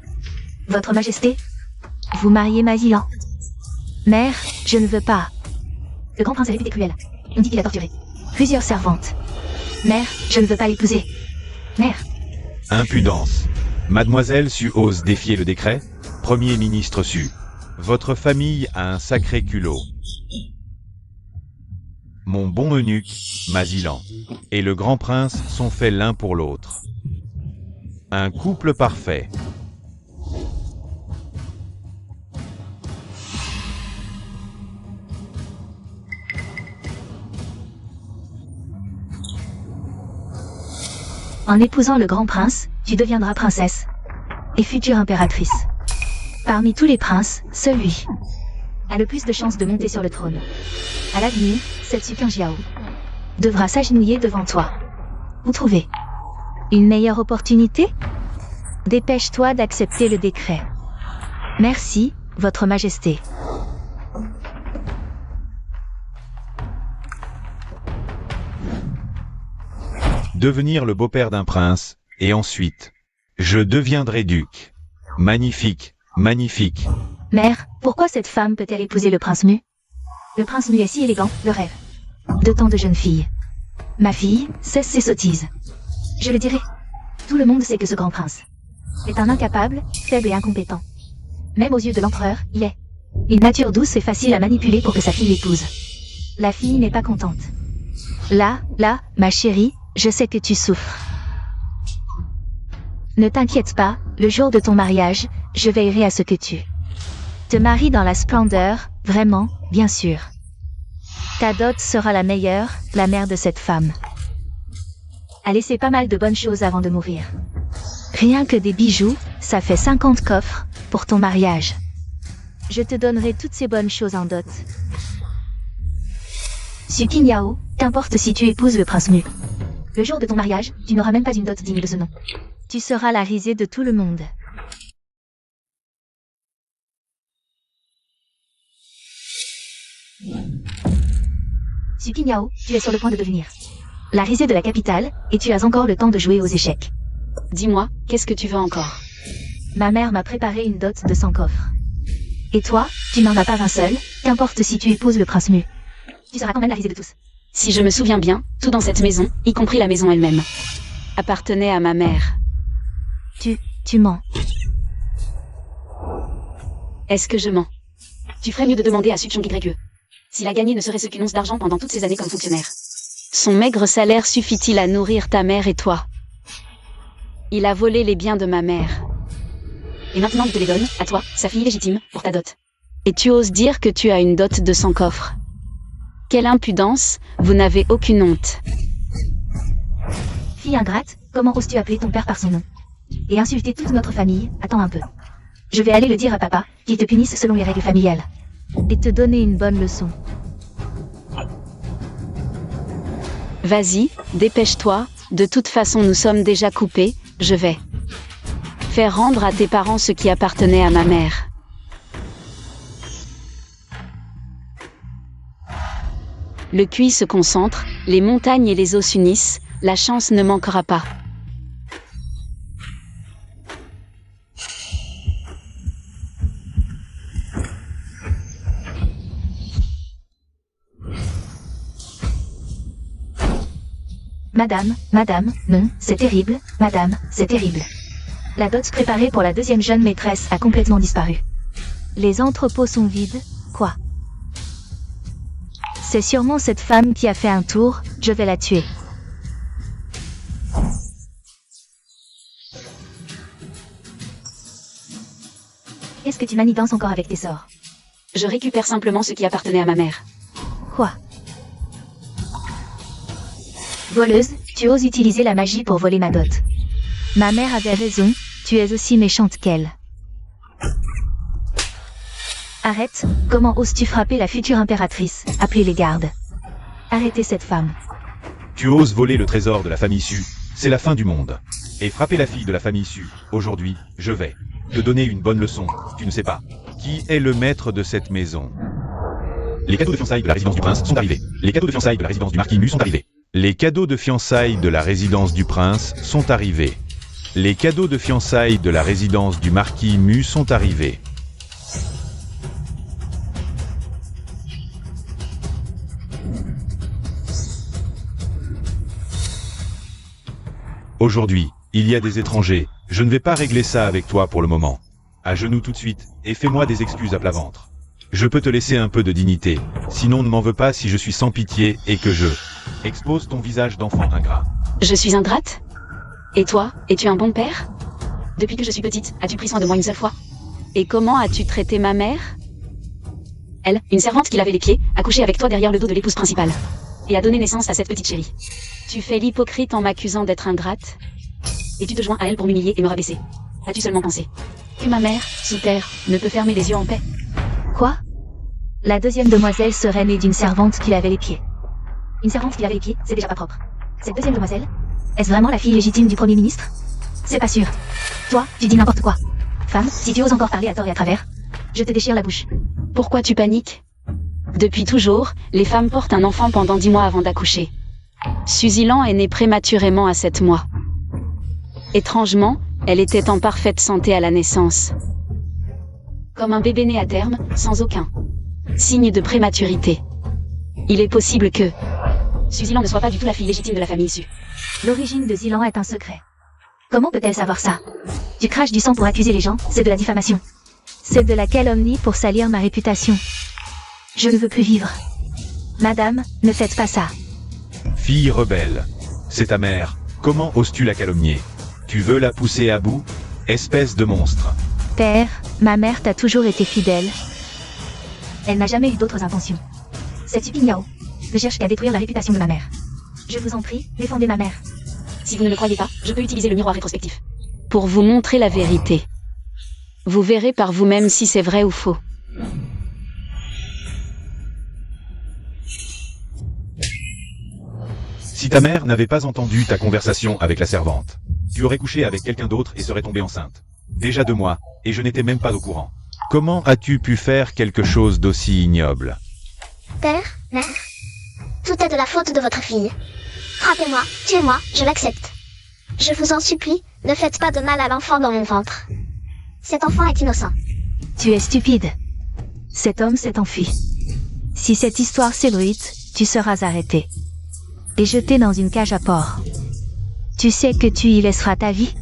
Votre Majesté? Vous mariez ma Zilan? Mère, je ne veux pas. Le grand prince est réputé cruel. On dit qu'il a torturé plusieurs servantes. Mère, je ne veux pas l'épouser. Mère. Impudence. Mademoiselle Su ose défier le décret? Premier ministre Su. Votre famille a un sacré culot. Mon bon eunuque, Mazilan, et le grand prince sont faits l'un pour l'autre. Un couple parfait. En épousant le grand prince, tu deviendras princesse et future impératrice. Parmi tous les princes, celui a le plus de chances de monter sur le trône. À l'avenir, cette Suqin Jiao devra s'agenouiller devant toi. Vous trouvez une meilleure opportunité? Dépêche-toi d'accepter le décret. Merci, Votre Majesté. Devenir le beau-père d'un prince, et ensuite, je deviendrai duc. Magnifique, magnifique. Mère, pourquoi cette femme peut-elle épouser le prince Mu? Le prince Mu est si élégant, le rêve de tant de jeunes filles. Ma fille, cesse ces sottises. Je le dirai. Tout le monde sait que ce grand prince est un incapable, faible et incompétent. Même aux yeux de l'empereur, il est une nature douce et facile à manipuler pour que sa fille l'épouse. La fille n'est pas contente. Là, ma chérie, je sais que tu souffres. Ne t'inquiète pas, le jour de ton mariage, je veillerai à ce que tu te maries dans la splendeur, vraiment, bien sûr. Ta dot sera la meilleure, la mère de cette femme a laissé pas mal de bonnes choses avant de mourir. Rien que des bijoux, ça fait 50 coffres pour ton mariage. Je te donnerai toutes ces bonnes choses en dot. Suqin Yao, qu'importe si tu épouses le prince Mu. Le jour de ton mariage, tu n'auras même pas une dot digne de ce nom. Tu seras la risée de tout le monde. Suqin Yao, tu es sur le point de devenir la risée de la capitale, et tu as encore le temps de jouer aux échecs. Dis-moi, qu'est-ce que tu veux encore? Ma mère m'a préparé une dot de 100 coffres. Et toi, tu n'en as pas un seul, qu'importe si tu épouses le prince Mu. Tu seras quand même la risée de tous. Si je me souviens bien, tout dans cette maison, y compris la maison elle-même, appartenait à ma mère. Tu mens. Est-ce que je mens? Tu ferais mieux de demander à Suqin Yigue. S'il a gagné ne serait-ce qu'une once d'argent pendant toutes ces années comme fonctionnaire. Son maigre salaire suffit-il à nourrir ta mère et toi? Il a volé les biens de ma mère. Et maintenant il te les donne, à toi, sa fille légitime, pour ta dot. Et tu oses dire que tu as une dot de 100 coffres. Quelle impudence, vous n'avez aucune honte. Fille ingrate, comment oses-tu appeler ton père par son nom? Et insulter toute notre famille, attends un peu. Je vais aller le dire à papa, qu'il te punisse selon les règles familiales. Et te donner une bonne leçon. Vas-y, dépêche-toi, de toute façon nous sommes déjà coupés, je vais faire rendre à tes parents ce qui appartenait à ma mère. Le QI se concentre, les montagnes et les eaux s'unissent, la chance ne manquera pas. Madame, non, c'est terrible, madame, c'est terrible. La dot préparée pour la deuxième jeune maîtresse a complètement disparu. Les entrepôts sont vides, quoi? C'est sûrement cette femme qui a fait un tour, je vais la tuer. Qu'est-ce que tu manigances encore avec tes sorts? Je récupère simplement ce qui appartenait à ma mère. Quoi? Voleuse, tu oses utiliser la magie pour voler ma dot. Ma mère avait raison, tu es aussi méchante qu'elle. Arrête, comment oses-tu frapper la future impératrice? Appelez les gardes. Arrêtez cette femme. Tu oses voler le trésor de la famille Su, c'est la fin du monde. Et frapper la fille de la famille Su, aujourd'hui, je vais te donner une bonne leçon, tu ne sais pas. Qui est le maître de cette maison? Les cadeaux de fiançailles de la résidence du prince sont arrivés. Les cadeaux de fiançailles de la résidence du marquis Mu sont arrivés. Les cadeaux de fiançailles de la résidence du prince sont arrivés. Les cadeaux de fiançailles de la résidence du marquis Mu sont arrivés. Aujourd'hui, il y a des étrangers, je ne vais pas régler ça avec toi pour le moment. À genoux tout de suite, et fais-moi des excuses à plat ventre. Je peux te laisser un peu de dignité, sinon ne m'en veux pas si je suis sans pitié et que je expose ton visage d'enfant ingrat. Je suis ingrate? Et toi, es-tu un bon père? Depuis que je suis petite, as-tu pris soin de moi une seule fois? Et comment as-tu traité ma mère? Elle, une servante qui lavait les pieds, a couché avec toi derrière le dos de l'épouse principale. Et a donné naissance à cette petite chérie. Tu fais l'hypocrite en m'accusant d'être ingrate? Et tu te joins à elle pour m'humilier et me rabaisser. As-tu seulement pensé que ma mère, sous terre, ne peut fermer les yeux en paix? Quoi? La deuxième demoiselle serait née d'une servante qui lavait les pieds. Une servante qui lavait les pieds, c'est déjà pas propre. Cette deuxième demoiselle, est-ce vraiment la fille légitime du Premier ministre? C'est pas sûr. Toi, tu dis n'importe quoi. Femme, si tu oses encore parler à tort et à travers, je te déchire la bouche. Pourquoi tu paniques? Depuis toujours, les femmes portent un enfant pendant 10 mois avant d'accoucher. Suzy Lan est née prématurément à 7 mois. Étrangement, elle était en parfaite santé à la naissance. Comme un bébé né à terme, sans aucun signe de prématurité. Il est possible que Suzy Lan ne soit pas du tout la fille légitime de la famille Su. L'origine de Zilan est un secret. Comment peut-elle savoir ça? Tu craches du sang pour accuser les gens, c'est de la diffamation. C'est de la calomnie pour salir ma réputation. Je ne veux plus vivre. Madame, ne faites pas ça. Fille rebelle, c'est ta mère, comment oses-tu la calomnier? Tu veux la pousser à bout? Espèce de monstre. Père, ma mère t'a toujours été fidèle. Elle n'a jamais eu d'autres intentions. Cette stupide Yao ne cherche qu'à détruire la réputation de ma mère. Je vous en prie, défendez ma mère. Si vous ne le croyez pas, je peux utiliser le miroir rétrospectif pour vous montrer la vérité. Vous verrez par vous-même si c'est vrai ou faux. Si ta mère n'avait pas entendu ta conversation avec la servante, tu aurais couché avec quelqu'un d'autre et serais tombée enceinte. Déjà 2 mois, et je n'étais même pas au courant. Comment as-tu pu faire quelque chose d'aussi ignoble? Père, mère, tout est de la faute de votre fille. Frappez-moi, tuez-moi, je l'accepte. Je vous en supplie, ne faites pas de mal à l'enfant dans mon ventre. Cet enfant est innocent. Tu es stupide. Cet homme s'est enfui. Si cette histoire s'ébruite, tu seras arrêté. Et jeté dans une cage à porc. Tu sais que tu y laisseras ta vie?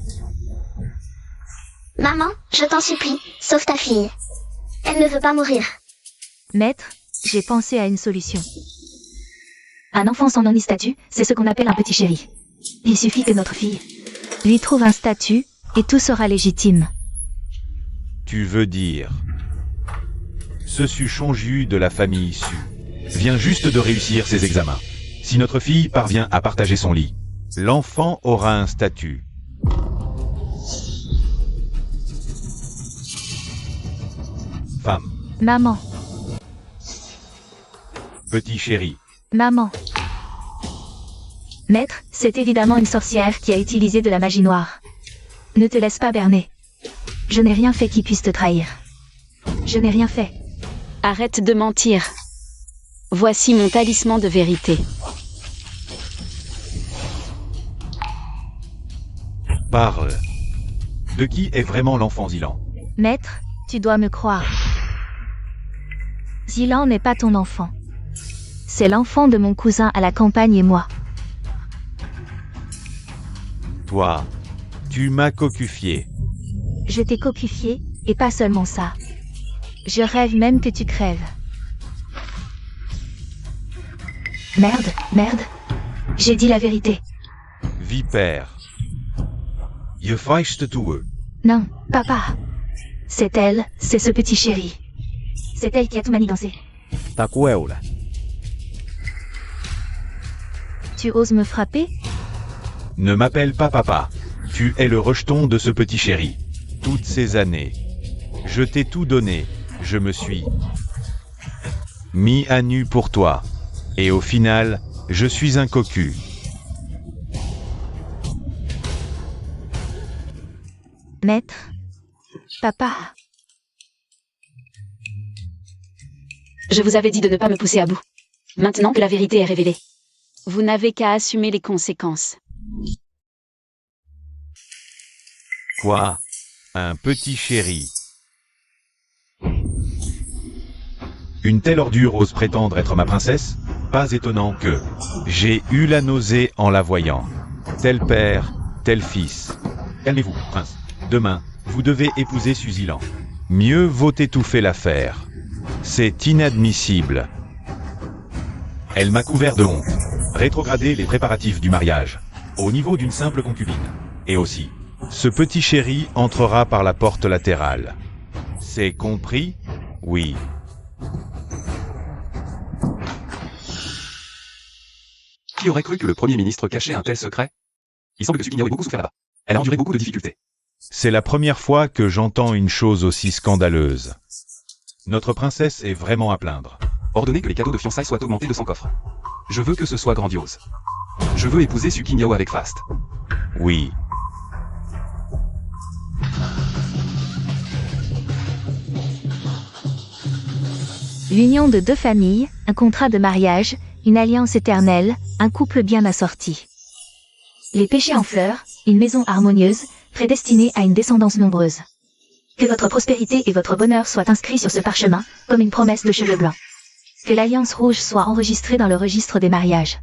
Maman, je t'en supplie, sauve ta fille. Elle ne veut pas mourir. Maître, J'ai pensé à une solution. Un enfant sans nom ni statut, c'est ce qu'on appelle un petit chéri. Il suffit que notre fille lui trouve un statut, et tout sera légitime. Tu veux dire... Ce Su de la famille Su vient juste de réussir ses examens. Si notre fille parvient à partager son lit, l'enfant aura un statut. Femme, Maman, petit chéri, maman. Maître, c'est évidemment une sorcière qui a utilisé de la magie noire. Ne te laisse pas berner. Je n'ai rien fait qui puisse te trahir. Je n'ai rien fait. Arrête de mentir. Voici mon talisman de vérité. parle. De qui est vraiment l'enfant Zilan? Maître, tu dois me croire. Zilan n'est pas ton enfant. C'est l'enfant de mon cousin à la campagne et moi. Toi, tu m'as cocufié. Je t'ai cocufié, et pas seulement ça. Je rêve même que tu crèves. Merde, merde. J'ai dit la vérité. Vipère. Je feiste toe. Non, papa. C'est elle, c'est ce petit chéri. C'est elle qui a tout manigancé. Takueula. Tu oses me frapper? Ne m'appelle pas papa. Tu es le rejeton de ce petit chéri. Toutes ces années. Je t'ai tout donné. Je me suis mis à nu pour toi. Et au final, je suis un cocu. Maître. Papa. Je vous avais dit de ne pas me pousser à bout. Maintenant que la vérité est révélée, vous n'avez qu'à assumer les conséquences. Quoi? Un petit chéri. Une telle ordure ose prétendre être ma princesse? Pas étonnant que j'ai eu la nausée en la voyant. Tel père, tel fils. Calmez-vous, prince. Demain, vous devez épouser Suzilan. Mieux vaut étouffer l'affaire. C'est inadmissible. Elle m'a couvert de honte. Rétrograder les préparatifs du mariage. Au niveau d'une simple concubine. Et aussi, ce petit chéri entrera par la porte latérale. C'est compris? Oui. Qui aurait cru que le Premier ministre cachait un tel secret? Il semble que Sukinyao ait beaucoup souffert là-bas. Elle a enduré beaucoup de difficultés. C'est la première fois que j'entends une chose aussi scandaleuse. Notre princesse est vraiment à plaindre. Ordonnez que les cadeaux de fiançailles soient augmentés de 100 coffres. Je veux que ce soit grandiose. Je veux épouser Sukinyao avec faste. Oui. L'union de deux familles, un contrat de mariage, une alliance éternelle, un couple bien assorti. Les péchés en fleurs, une maison harmonieuse, prédestinée à une descendance nombreuse. Que votre prospérité et votre bonheur soient inscrits sur ce parchemin, comme une promesse de cheveux blancs. Que l'alliance rouge soit enregistrée dans le registre des mariages.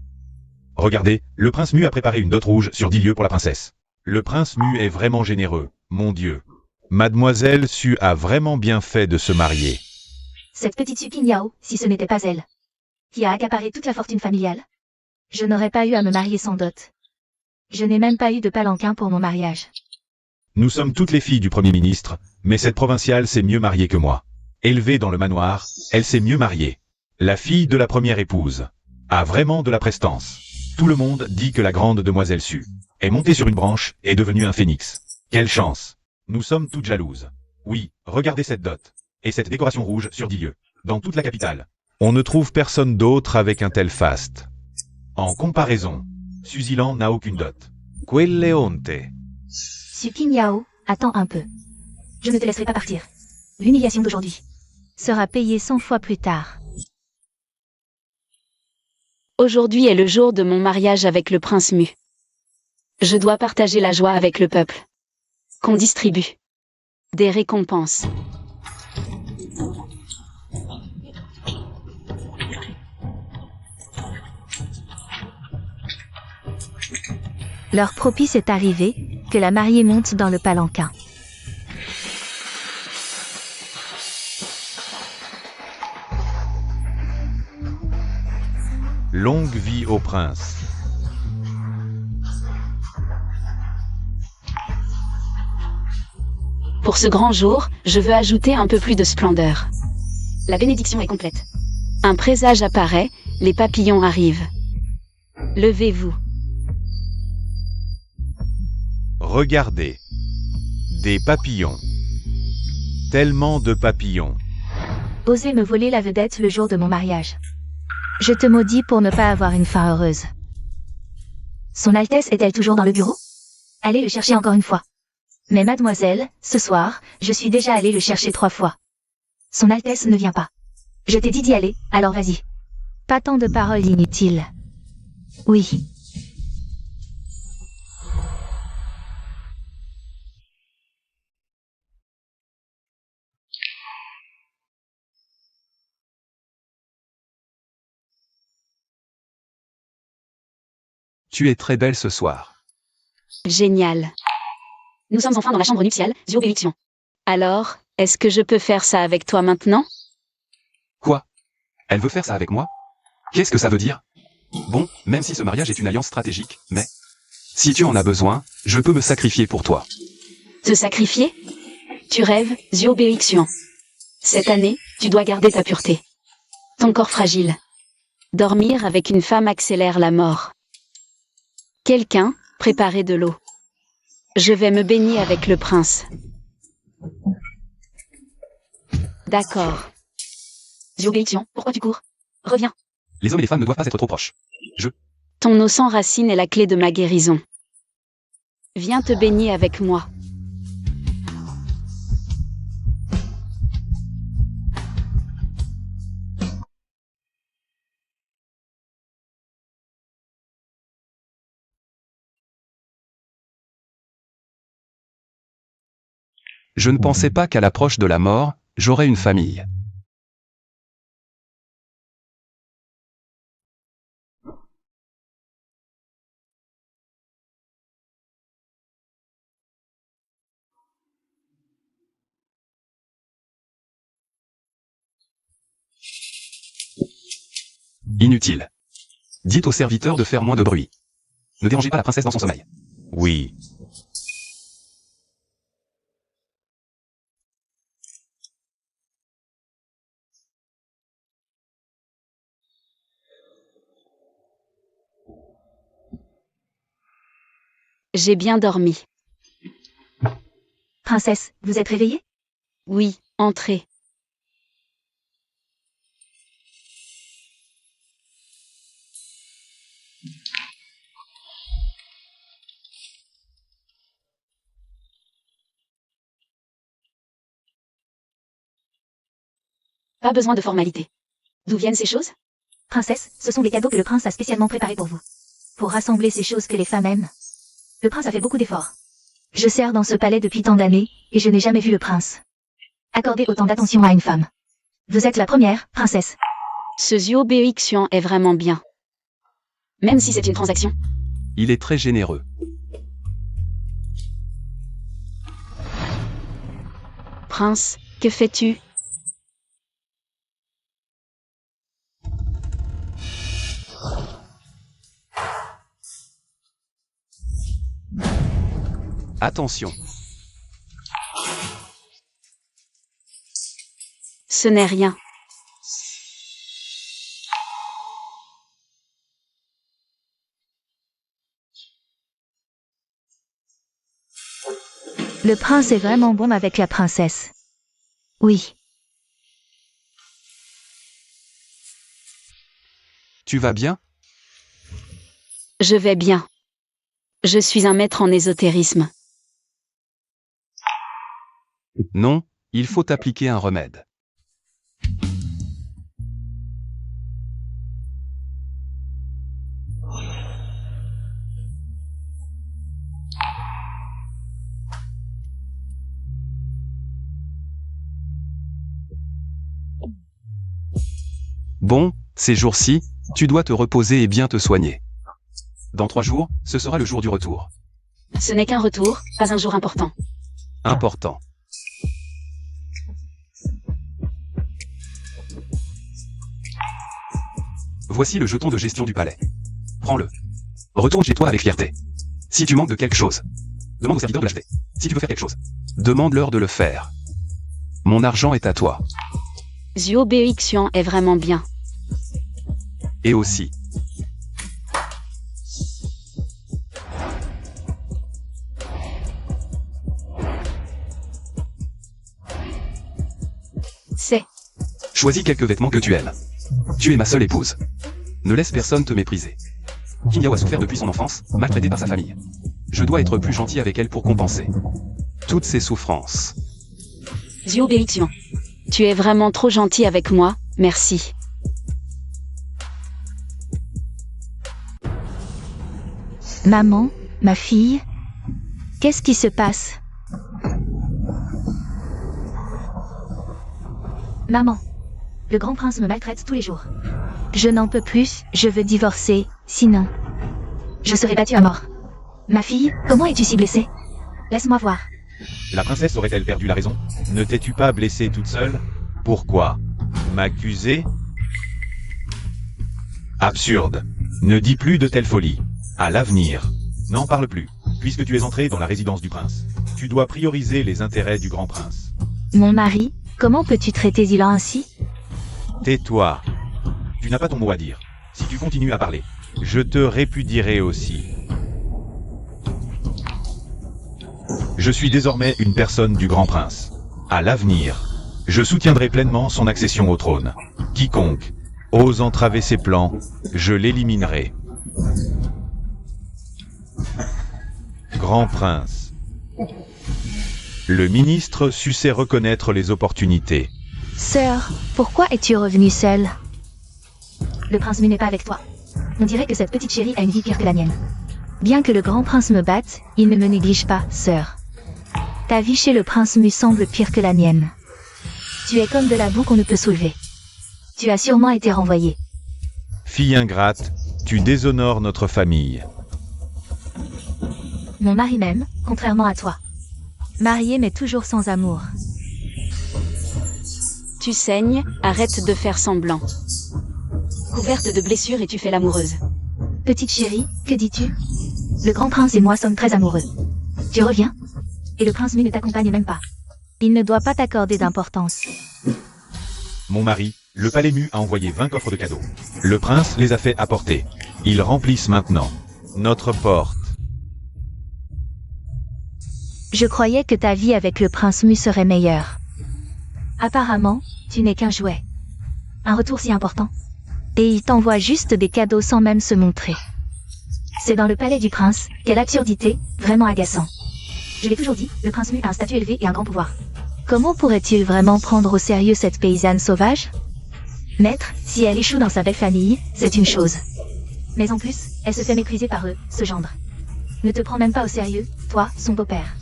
Regardez, le prince Mu a préparé une dot rouge sur 10 lieues pour la princesse. Le prince Mu est vraiment généreux, mon Dieu. Mademoiselle Su a vraiment bien fait de se marier. Cette petite Sukinyao, si ce n'était pas elle, qui a accaparé toute la fortune familiale. Je n'aurais pas eu à me marier sans dot. Je n'ai même pas eu de palanquin pour mon mariage. Nous sommes toutes les filles du Premier ministre, mais cette provinciale s'est mieux mariée que moi. Élevée dans le manoir, elle s'est mieux mariée. La fille de la première épouse a vraiment de la prestance. Tout le monde dit que la grande demoiselle Su est montée sur une branche et devenue un phénix. Quelle chance! Nous sommes toutes jalouses. Oui, regardez cette dot. Et cette décoration rouge sur 10 lieues, dans toute la capitale. On ne trouve personne d'autre avec un tel faste. En comparaison, Suzilan n'a aucune dot. Quelle honte! Sukinyao, attends un peu. Je ne te laisserai pas partir. L'humiliation d'aujourd'hui sera payée 100 fois plus tard. Aujourd'hui est le jour de mon mariage avec le prince Mu. Je dois partager la joie avec le peuple. Qu'on distribue des récompenses. L'heure propice est arrivée, que la mariée monte dans le palanquin. Longue vie au prince. Pour ce grand jour, je veux ajouter un peu plus de splendeur. La bénédiction est complète. Un présage apparaît, les papillons arrivent. Levez-vous. Regardez. Des papillons. Tellement de papillons. Osez me voler la vedette le jour de mon mariage. Je te maudis pour ne pas avoir une fin heureuse. Son Altesse est-elle toujours dans le bureau? Allez le chercher encore une fois. Mais mademoiselle, ce soir, je suis déjà allé le chercher 3 fois. Son Altesse ne vient pas. Je t'ai dit d'y aller, alors vas-y. Pas tant de paroles inutiles. Oui. Tu es très belle ce soir. Génial. Nous sommes enfin dans la chambre nuptiale, Zio-Bélixion. Alors, est-ce que je peux faire ça avec toi maintenant? Quoi? Elle veut faire ça avec moi? Qu'est-ce que ça veut dire? Bon, même si ce mariage est une alliance stratégique, mais... Si tu en as besoin, je peux me sacrifier pour toi. Te sacrifier? Tu rêves, Zio-Bélixion. Cette année, tu dois garder ta pureté. Ton corps fragile. Dormir avec une femme accélère la mort. Quelqu'un, préparez de l'eau. Je vais me baigner avec le prince. D'accord. Zio-Bélixion, pourquoi tu cours? Reviens. Les hommes et les femmes ne doivent pas être trop proches. Ton eau sans racine est la clé de ma guérison. Viens te baigner avec moi. Je ne pensais pas qu'à l'approche de la mort, j'aurais une famille. Inutile. Dites au serviteur de faire moins de bruit. Ne dérangez pas la princesse dans son sommeil. Oui. J'ai bien dormi. Princesse, vous êtes réveillée? Oui, entrez. Pas besoin de formalité. D'où viennent ces choses? Princesse, ce sont les cadeaux que le prince a spécialement préparés pour vous. Pour rassembler ces choses que les femmes aiment. Le prince a fait beaucoup d'efforts. Je sers dans ce palais depuis tant d'années, et je n'ai jamais vu le prince accorder autant d'attention à une femme. Vous êtes la première, princesse. Ce Zio-Bélixion est vraiment bien. Même si c'est une transaction. Il est très généreux. Prince, que fais-tu? Attention. Ce n'est rien. Le prince est vraiment bon avec la princesse. Oui. Tu vas bien? Je vais bien. Je suis un maître en ésotérisme. Non, il faut appliquer un remède. Bon, ces jours-ci, tu dois te reposer et bien te soigner. Dans 3 jours, ce sera le jour du retour. Ce n'est qu'un retour, pas un jour important. Important. Voici le jeton de gestion du palais. Prends-le. Retourne chez toi avec fierté. Si tu manques de quelque chose, demande aux serviteurs de l'acheter. Si tu veux faire quelque chose, demande-leur de le faire. Mon argent est à toi. Zhuo Beixian est vraiment bien. Et aussi. C'est. Choisis quelques vêtements que tu aimes. Tu es ma seule épouse. Ne laisse personne te mépriser. Qin Yao a souffert depuis son enfance, maltraitée par sa famille. Je dois être plus gentil avec elle pour compenser toutes ses souffrances. Zhuo Beixian. Tu es vraiment trop gentil avec moi, merci. Maman, ma fille, qu'est-ce qui se passe? Maman, le grand prince me maltraite tous les jours. Je n'en peux plus, je veux divorcer, sinon je serai battue à mort. Ma fille, comment es-tu si blessée? Laisse-moi voir. La princesse aurait-elle perdu la raison? Ne t'es-tu pas blessée toute seule? Pourquoi? M'accuser? Absurde. Ne dis plus de telles folies. À l'avenir, n'en parle plus. Puisque tu es entré dans la résidence du prince, tu dois prioriser les intérêts du grand prince. Mon mari, comment peux-tu traiter Zilan ainsi? Tais-toi. Tu n'as pas ton mot à dire. Si tu continues à parler, je te répudierai aussi. Je suis désormais une personne du grand prince. À l'avenir, je soutiendrai pleinement son accession au trône. Quiconque ose entraver ses plans, je l'éliminerai. Grand prince. Le ministre sait reconnaître les opportunités. Sœur, pourquoi es-tu revenue seule? Le prince Mu n'est pas avec toi. On dirait que cette petite chérie a une vie pire que la mienne. Bien que le grand prince me batte, il ne me néglige pas, sœur. Ta vie chez le prince Mu semble pire que la mienne. Tu es comme de la boue qu'on ne peut soulever. Tu as sûrement été renvoyée. Fille ingrate, tu déshonores notre famille. Mon mari m'aime, contrairement à toi. Marié mais toujours sans amour. Tu saignes, arrête de faire semblant. Couverte de blessures et tu fais l'amoureuse. Petite chérie, que dis-tu? Le grand prince et moi sommes très amoureux. Tu reviens? Et le prince Mu ne t'accompagne même pas. Il ne doit pas t'accorder d'importance. Mon mari, le palais Mu a envoyé 20 coffres de cadeaux. Le prince les a fait apporter. Ils remplissent maintenant notre porte. Je croyais que ta vie avec le prince Mu serait meilleure. Apparemment, tu n'es qu'un jouet. Un retour si important. Et il t'envoie juste des cadeaux sans même se montrer. C'est dans le palais du prince, quelle absurdité, vraiment agaçant. Je l'ai toujours dit, le prince Mu a un statut élevé et un grand pouvoir. Comment pourrait-il vraiment prendre au sérieux cette paysanne sauvage? Maître, si elle échoue dans sa belle famille, c'est une chose. Mais en plus, elle se fait mépriser par eux, ce gendre. Ne te prends même pas au sérieux, toi, son beau-père.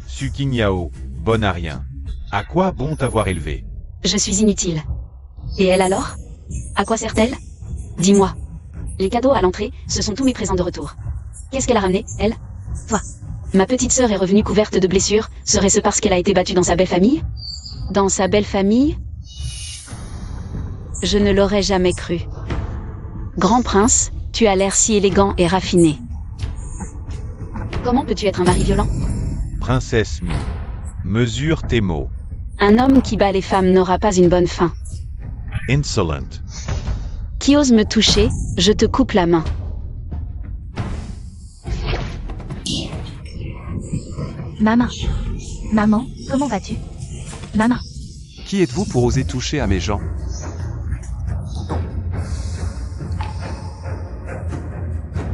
Su Qin Yao, bonne à rien. À quoi bon t'avoir élevé? Je suis inutile. Et elle alors? À quoi sert-elle? Dis-moi. Les cadeaux à l'entrée, ce sont tous mes présents de retour. Qu'est-ce qu'elle a ramené, elle? Toi. Ma petite sœur est revenue couverte de blessures, serait-ce parce qu'elle a été battue dans sa belle famille? Dans sa belle famille? Je ne l'aurais jamais cru. Grand prince, tu as l'air si élégant et raffiné. Comment peux-tu être un mari violent? Princesse Mu, mesure tes mots. Un homme qui bat les femmes n'aura pas une bonne fin. Insolent. Qui ose me toucher, je te coupe la main. Maman. Maman, comment vas-tu? Maman. Qui êtes-vous pour oser toucher à mes gens?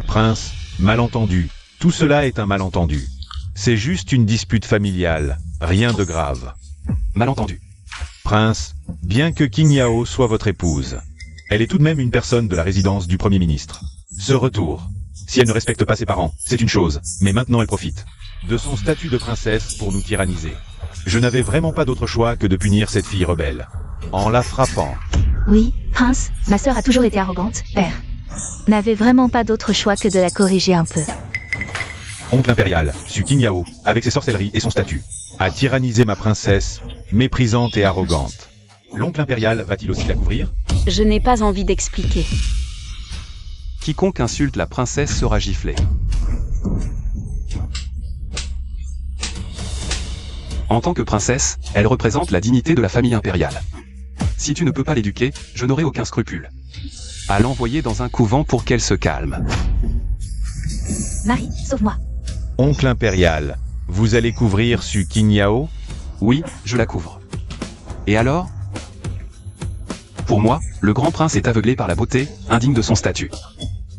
Prince, malentendu. Tout cela est un malentendu. C'est juste une dispute familiale, rien de grave. Malentendu. Prince, bien que Qin Yao soit votre épouse, elle est tout de même une personne de la résidence du Premier ministre. Ce retour, si elle ne respecte pas ses parents, c'est une chose, mais maintenant elle profite de son statut de princesse pour nous tyranniser. Je n'avais vraiment pas d'autre choix que de punir cette fille rebelle, en la frappant. Oui, prince, ma sœur a toujours été arrogante, père. N'avait vraiment pas d'autre choix que de la corriger un peu. Oncle impérial, Su Qin Yao, avec ses sorcelleries et son statut, a tyrannisé ma princesse, méprisante et arrogante. L'oncle impérial va-t-il aussi la couvrir? Je n'ai pas envie d'expliquer. Quiconque insulte la princesse sera giflé. En tant que princesse, elle représente la dignité de la famille impériale. Si tu ne peux pas l'éduquer, je n'aurai aucun scrupule à l'envoyer dans un couvent pour qu'elle se calme. Marie, sauve-moi. Oncle impérial, vous allez couvrir Su Qingyao? Oui, je la couvre. Et alors? Pour moi, le grand prince est aveuglé par la beauté, indigne de son statut.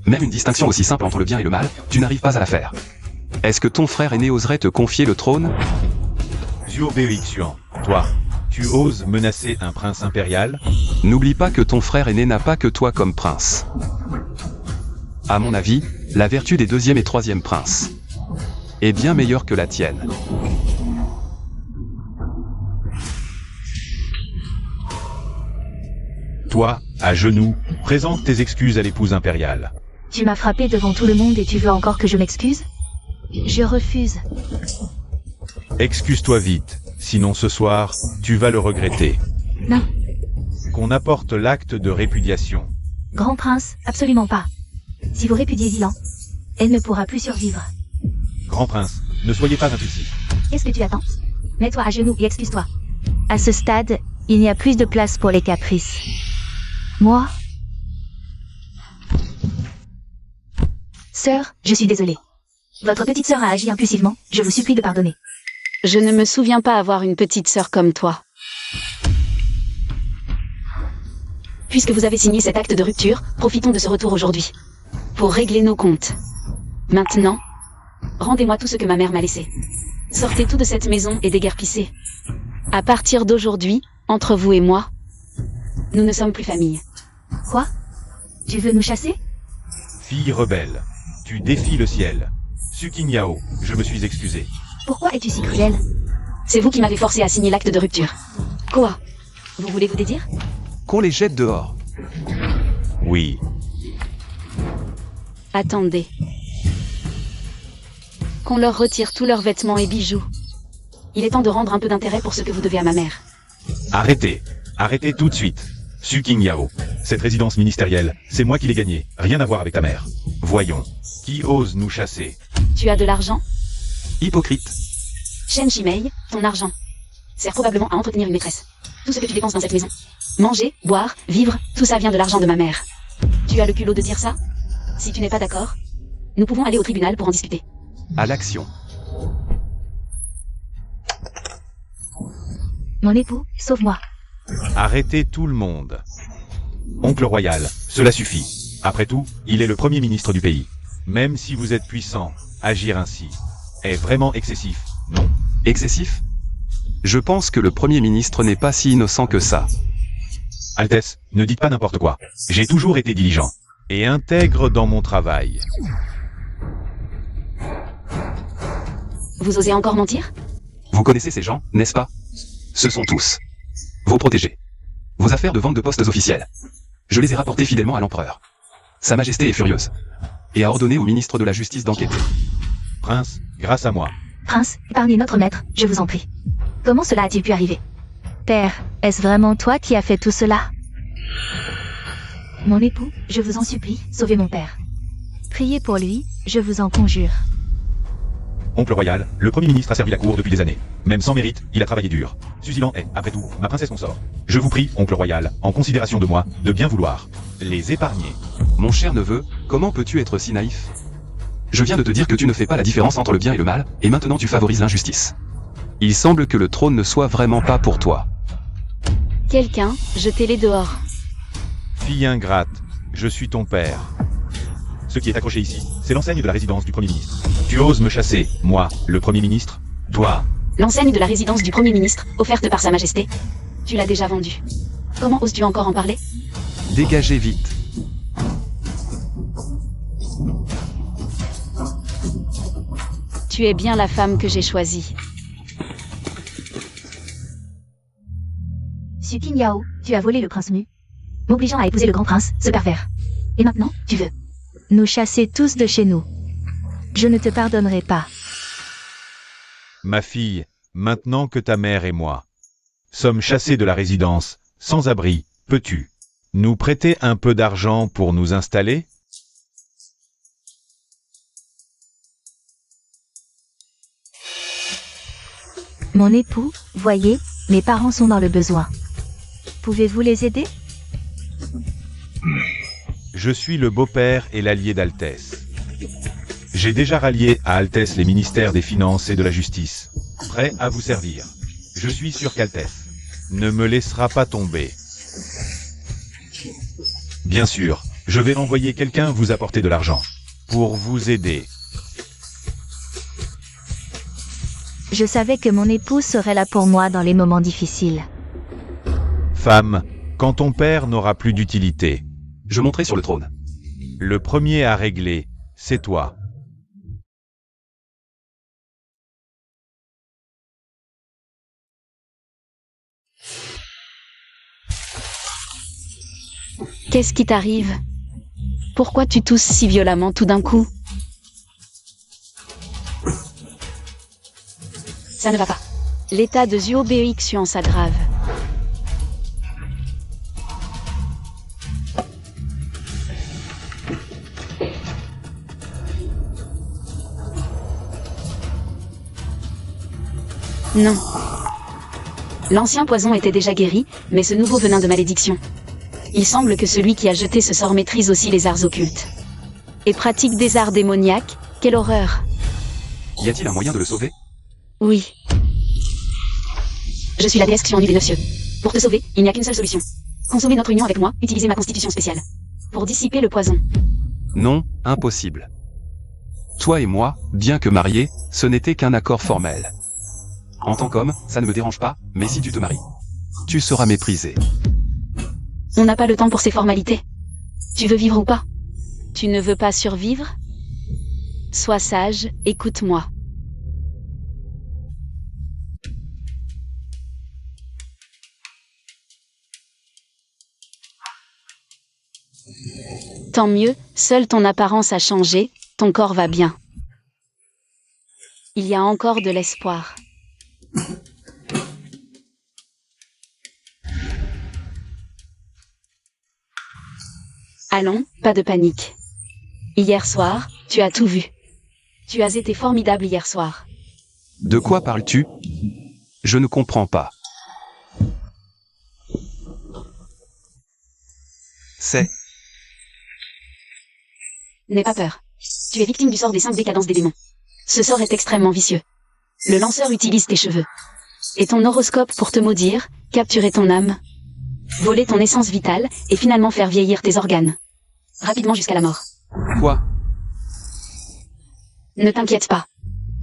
Même une distinction aussi simple entre le bien et le mal, tu n'arrives pas à la faire. Est-ce que ton frère aîné oserait te confier le trône? Zhuo Beixian, toi, tu oses menacer un prince impérial? N'oublie pas que ton frère aîné n'a pas que toi comme prince. À mon avis, la vertu des deuxième et troisième princes est bien meilleure que la tienne. Toi, à genoux, présente tes excuses à l'épouse impériale. Tu m'as frappé devant tout le monde et tu veux encore que je m'excuse? Je refuse. Excuse-toi vite, sinon ce soir, tu vas le regretter. Non. Qu'on apporte l'acte de répudiation. Grand prince, absolument pas. Si vous répudiez Zilan, elle ne pourra plus survivre. Grand prince, ne soyez pas impulsif. Qu'est-ce que tu attends? Mets-toi à genoux et excuse-toi. À ce stade, il n'y a plus de place pour les caprices. Moi? Sœur, je suis désolée. Votre petite sœur a agi impulsivement, je vous supplie de pardonner. Je ne me souviens pas avoir une petite sœur comme toi. Puisque vous avez signé cet acte de rupture, profitons de ce retour aujourd'hui. Pour régler nos comptes. Maintenant, rendez-moi tout ce que ma mère m'a laissé. Sortez tout de cette maison et déguerpissez. À partir d'aujourd'hui, entre vous et moi, nous ne sommes plus famille. Quoi? Tu veux nous chasser? Fille rebelle, tu défies le ciel. Su Qingyao, je me suis excusé. Pourquoi es-tu si cruel? C'est vous qui m'avez forcé à signer l'acte de rupture. Quoi? Vous voulez vous dédire? Qu'on les jette dehors. Oui. Attendez. Qu'on leur retire tous leurs vêtements et bijoux. Il est temps de rendre un peu d'intérêt pour ce que vous devez à ma mère. Arrêtez. Arrêtez tout de suite. Su Qingyao, cette résidence ministérielle, c'est moi qui l'ai gagnée. Rien à voir avec ta mère. Voyons. Qui ose nous chasser? Tu as de l'argent? Hypocrite. Shen Shimei, ton argent sert probablement à entretenir une maîtresse. Tout ce que tu dépenses dans cette maison. Manger, boire, vivre, tout ça vient de l'argent de ma mère. Tu as le culot de dire ça? Si tu n'es pas d'accord, nous pouvons aller au tribunal pour en discuter. À l'action. Mon époux, sauve-moi. Arrêtez tout le monde. Oncle royal, cela suffit. Après tout, il est le premier ministre du pays. Même si vous êtes puissant, agir ainsi est vraiment excessif, non? Excessif? Je pense que le Premier ministre n'est pas si innocent que ça. Altesse, ne dites pas n'importe quoi. J'ai toujours été diligent et intègre dans mon travail. Vous osez encore mentir? Vous connaissez ces gens, n'est-ce pas? Ce sont tous vos protégés. Vos affaires de vente de postes officiels. Je les ai rapportées fidèlement à l'empereur. Sa Majesté est furieuse et a ordonné au ministre de la Justice d'enquêter. Prince, grâce à moi. Prince, épargnez notre maître, je vous en prie. Comment cela a-t-il pu arriver? Père, est-ce vraiment toi qui as fait tout cela? Mon époux, je vous en supplie, sauvez mon père. Priez pour lui, je vous en conjure. Oncle royal, le premier ministre a servi la cour depuis des années. Même sans mérite, il a travaillé dur. Suzilan est, après tout, ma princesse consort. Je vous prie, oncle royal, en considération de moi, de bien vouloir les épargner. Mon cher neveu, comment peux-tu être si naïf? Je viens de te dire que tu ne fais pas la différence entre le bien et le mal, et maintenant tu favorises l'injustice. Il semble que le trône ne soit vraiment pas pour toi. Quelqu'un, jetez-les dehors. Fille ingrate, je suis ton père. Ce qui est accroché ici, c'est l'enseigne de la résidence du Premier ministre. Tu oses me chasser, moi, le Premier ministre? Toi? L'enseigne de la résidence du Premier ministre, offerte par Sa Majesté. Tu l'as déjà vendue. Comment oses-tu encore en parler? Dégagez vite. Tu es bien la femme que j'ai choisie. Su Qingyao, tu as volé le prince Mu, m'obligeant à épouser le grand prince, ce pervers. Et maintenant, tu veux nous chasser tous de chez nous. Je ne te pardonnerai pas. Ma fille, maintenant que ta mère et moi sommes chassés de la résidence, sans abri, peux-tu nous prêter un peu d'argent pour nous installer? Mon époux, voyez, mes parents sont dans le besoin. Pouvez-vous les aider? Je suis le beau-père et l'allié d'Altès. J'ai déjà rallié à Altès les ministères des Finances et de la Justice. Prêt à vous servir. Je suis sûr qu'Altès ne me laissera pas tomber. Bien sûr, je vais envoyer quelqu'un vous apporter de l'argent. Pour vous aider. Je savais que mon époux serait là pour moi dans les moments difficiles. Femme, quand ton père n'aura plus d'utilité, Je monterai sur le trône. le premier à régler, c'est toi. Qu'est-ce qui t'arrive? Pourquoi tu tousses si violemment tout d'un coup? Ça ne va pas. L'état de Zuo-Beoixuan s'aggrave. Non. L'ancien poison était déjà guéri, mais ce nouveau venin de malédiction. Il semble que celui qui a jeté ce sort maîtrise aussi les arts occultes. Et pratique des arts démoniaques. Quelle horreur! Y a-t-il un moyen de le sauver? Oui. Je suis la déesse Xianlu des Neuf Cieux. Pour te sauver, il n'y a qu'une seule solution. Consommer notre union avec moi, utiliser ma constitution spéciale. Pour dissiper le poison. Non, impossible. Toi et moi, bien que mariés, ce n'était qu'un accord formel. En tant qu'homme, ça ne me dérange pas, mais si tu te maries, tu seras méprisé. On n'a pas le temps pour ces formalités. Tu veux vivre ou pas? Tu ne veux pas survivre? Sois sage, écoute-moi. Tant mieux, seule ton apparence a changé, ton corps va bien. Il y a encore de l'espoir. Allons, pas de panique. Hier soir, tu as tout vu. Tu as été formidable hier soir. De quoi parles-tu? Je ne comprends pas. C'est... N'aie pas peur. Tu es victime du sort des 5 décadences des démons. Ce sort est extrêmement vicieux. Le lanceur utilise tes cheveux. Et ton horoscope pour te maudire, capturer ton âme, voler ton essence vitale, et finalement faire vieillir tes organes. Rapidement jusqu'à la mort. Quoi? Ne t'inquiète pas.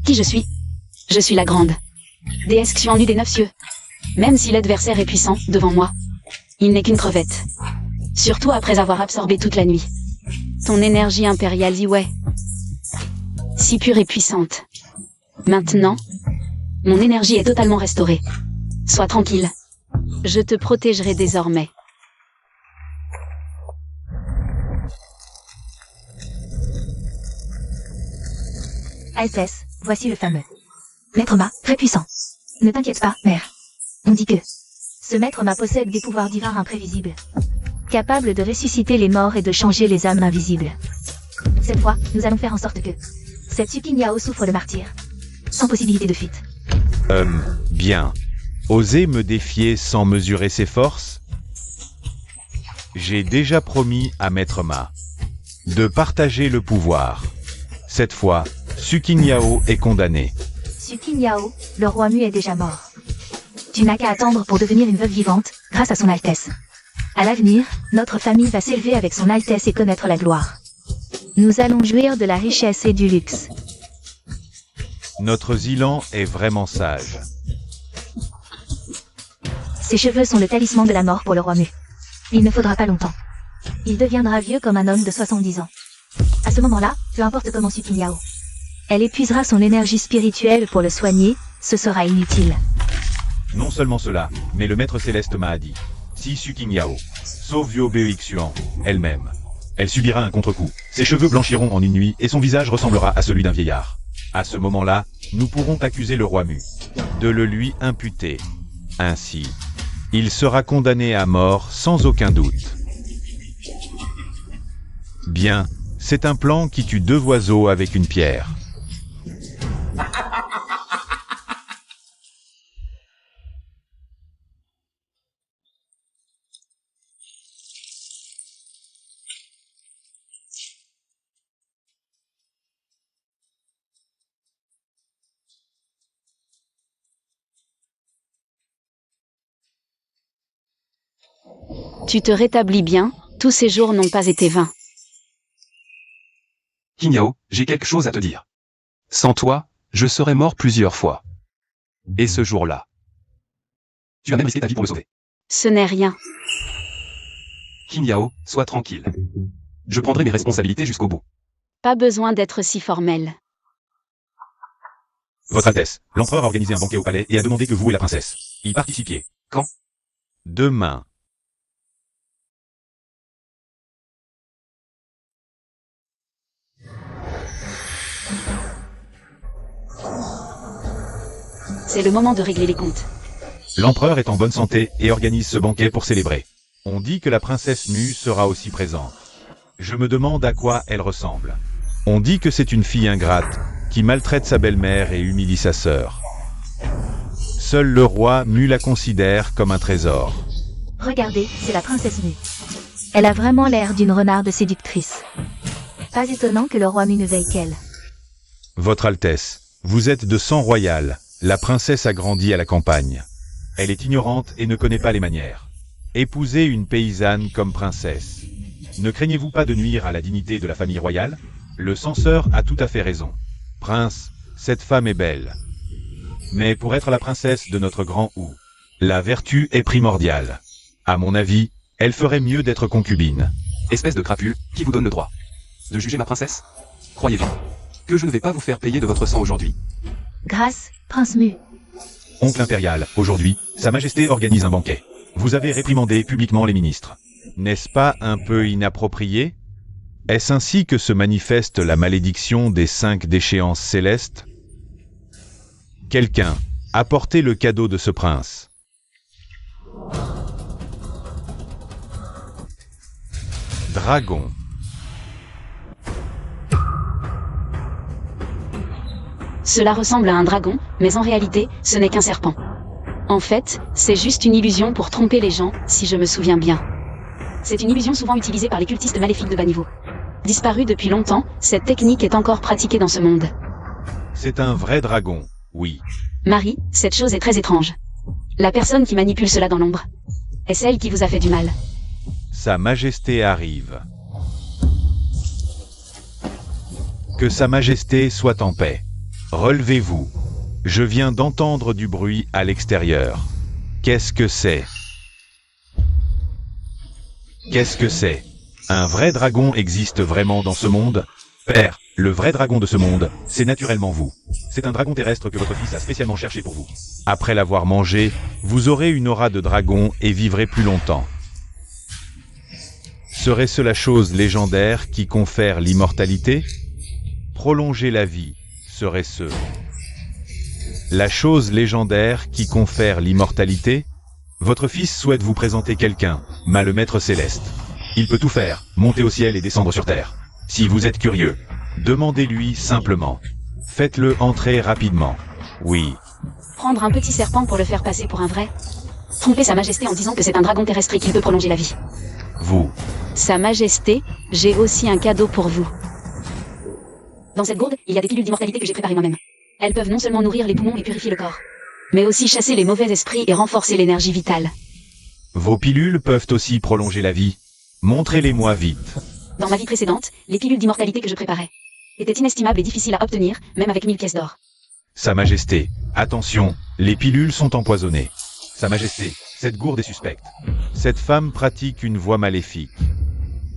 Qui je suis? Je suis la grande déesse Xianlu des Neuf Cieux. Même si l'adversaire est puissant, devant moi, il n'est qu'une crevette. Surtout après avoir absorbé toute la nuit. Ton énergie impériale y ouais. Si pure et puissante. Maintenant, mon énergie est totalement restaurée. Sois tranquille. Je te protégerai désormais. Altesse, voici le fameux. Maître Ma, très puissant. Ne t'inquiète pas, mère. On dit que ce maître Ma possède des pouvoirs divins imprévisibles. Capable de ressusciter les morts et de changer les âmes invisibles. Cette fois, nous allons faire en sorte que cette Sukinyao souffre le martyr. Sans possibilité de fuite. Bien. Osez me défier sans mesurer ses forces? J'ai déjà promis à Maître Ma de partager le pouvoir. Cette fois, Sukinyao est condamné. Sukinyao, le roi Mu est déjà mort. Tu n'as qu'à attendre pour devenir une veuve vivante, grâce à son Altesse. À l'avenir, notre famille va s'élever avec son Altesse et connaître la gloire. Nous allons jouir de la richesse et du luxe. Notre Zilan est vraiment sage. Ses cheveux sont le talisman de la mort pour le roi Mu. Il ne faudra pas longtemps. Il deviendra vieux comme un homme de 70 ans. À ce moment-là, peu importe comment Sukinyao. Elle épuisera son énergie spirituelle pour le soigner, ce sera inutile. Non seulement cela, mais le Maître Céleste m'a dit, si Sukinyao sauve Zuo-Beoixuan elle-même, elle subira un contre-coup. Ses cheveux blanchiront en une nuit et son visage ressemblera à celui d'un vieillard. À ce moment-là, nous pourrons accuser le roi Mu de le lui imputer. Ainsi, il sera condamné à mort sans aucun doute. Bien, c'est un plan qui tue 2 oiseaux avec une pierre. Tu te rétablis bien, tous ces jours n'ont pas été vains. Qinyao, j'ai quelque chose à te dire. Sans toi, je serais mort plusieurs fois. Et ce jour-là, tu as même risqué ta vie pour me sauver. Ce n'est rien. Qinyao, sois tranquille. Je prendrai mes responsabilités jusqu'au bout. Pas besoin d'être si formel. Votre Altesse, l'empereur a organisé un banquet au palais et a demandé que vous et la princesse y participiez. Quand? Demain. C'est le moment de régler les comptes. L'empereur est en bonne santé et organise ce banquet pour célébrer. On dit que la princesse Mu sera aussi présente. Je me demande à quoi elle ressemble. On dit que c'est une fille ingrate, qui maltraite sa belle-mère et humilie sa sœur. Seul le roi Mu la considère comme un trésor. Regardez, c'est la princesse Mu. Elle a vraiment l'air d'une renarde séductrice. Pas étonnant que le roi Mu ne veille qu'elle. Votre Altesse, vous êtes de sang royal. La princesse a grandi à la campagne. Elle est ignorante et ne connaît pas les manières. Épousez une paysanne comme princesse. Ne craignez-vous pas de nuire à la dignité de la famille royale? Le censeur a tout à fait raison. Prince, cette femme est belle. Mais pour être la princesse de notre grand Wu, la vertu est primordiale. À mon avis, elle ferait mieux d'être concubine. Espèce de crapule, qui vous donne le droit de juger ma princesse? Croyez-vous que je ne vais pas vous faire payer de votre sang aujourd'hui? Grâce, prince Mu. Oncle impérial, aujourd'hui, Sa Majesté organise un banquet. Vous avez réprimandé publiquement les ministres. N'est-ce pas un peu inapproprié? Est-ce ainsi que se manifeste la malédiction des 5 déchéances célestes? Quelqu'un, apportez le cadeau de ce prince. Dragon. Cela ressemble à un dragon, mais en réalité, ce n'est qu'un serpent. En fait, c'est juste une illusion pour tromper les gens, si je me souviens bien. C'est une illusion souvent utilisée par les cultistes maléfiques de bas niveau. Disparue depuis longtemps, cette technique est encore pratiquée dans ce monde. C'est un vrai dragon, oui. Marie, cette chose est très étrange. La personne qui manipule cela dans l'ombre est celle qui vous a fait du mal. Sa Majesté arrive. Que Sa Majesté soit en paix. Relevez-vous. Je viens d'entendre du bruit à l'extérieur. Qu'est-ce que c'est? Qu'est-ce que c'est? Un vrai dragon existe vraiment dans ce monde? Père, le vrai dragon de ce monde, c'est naturellement vous. C'est un dragon terrestre que votre fils a spécialement cherché pour vous. Après l'avoir mangé, vous aurez une aura de dragon et vivrez plus longtemps. Serait-ce la chose légendaire qui confère l'immortalité? Prolonger la vie, serait-ce la chose légendaire qui confère l'immortalité? Votre fils souhaite vous présenter quelqu'un, le maître céleste. Il peut tout faire, monter au ciel et descendre sur terre. Si vous êtes curieux, demandez-lui simplement. Faites-le entrer rapidement. Oui. Prendre un petit serpent pour le faire passer pour un vrai? Tromper Sa Majesté en disant que c'est un dragon terrestre et qu'il peut prolonger la vie. Vous. Sa Majesté, j'ai aussi un cadeau pour vous. Dans cette gourde, il y a des pilules d'immortalité que j'ai préparées moi-même. Elles peuvent non seulement nourrir les poumons et purifier le corps, mais aussi chasser les mauvais esprits et renforcer l'énergie vitale. Vos pilules peuvent aussi prolonger la vie. Montrez-les-moi vite. Dans ma vie précédente, les pilules d'immortalité que je préparais étaient inestimables et difficiles à obtenir, même avec 1000 pièces d'or. Sa Majesté, attention, les pilules sont empoisonnées. Sa Majesté, cette gourde est suspecte. Cette femme pratique une voie maléfique.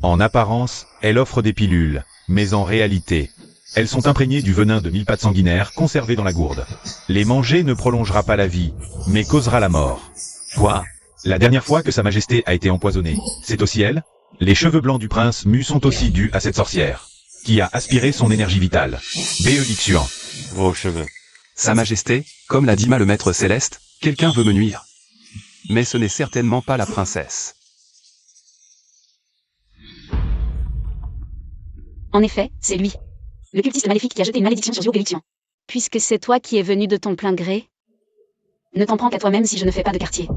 En apparence, elle offre des pilules, mais en réalité, elles sont imprégnées du venin de 1000 pattes sanguinaires conservé dans la gourde. Les manger ne prolongera pas la vie, mais causera la mort. Quoi? La dernière fois que Sa Majesté a été empoisonnée, c'est au ciel? Les cheveux blancs du prince Mu sont aussi dus à cette sorcière, qui a aspiré son énergie vitale. Béolixuan. Vos cheveux. Sa Majesté, comme l'a dit le maître céleste, quelqu'un veut me nuire. Mais ce n'est certainement pas la princesse. En effet, c'est lui. Le cultiste maléfique qui a jeté une malédiction sur Zhuo. Puisque c'est toi qui es venu de ton plein gré, ne t'en prends qu'à toi-même si je ne fais pas de quartier.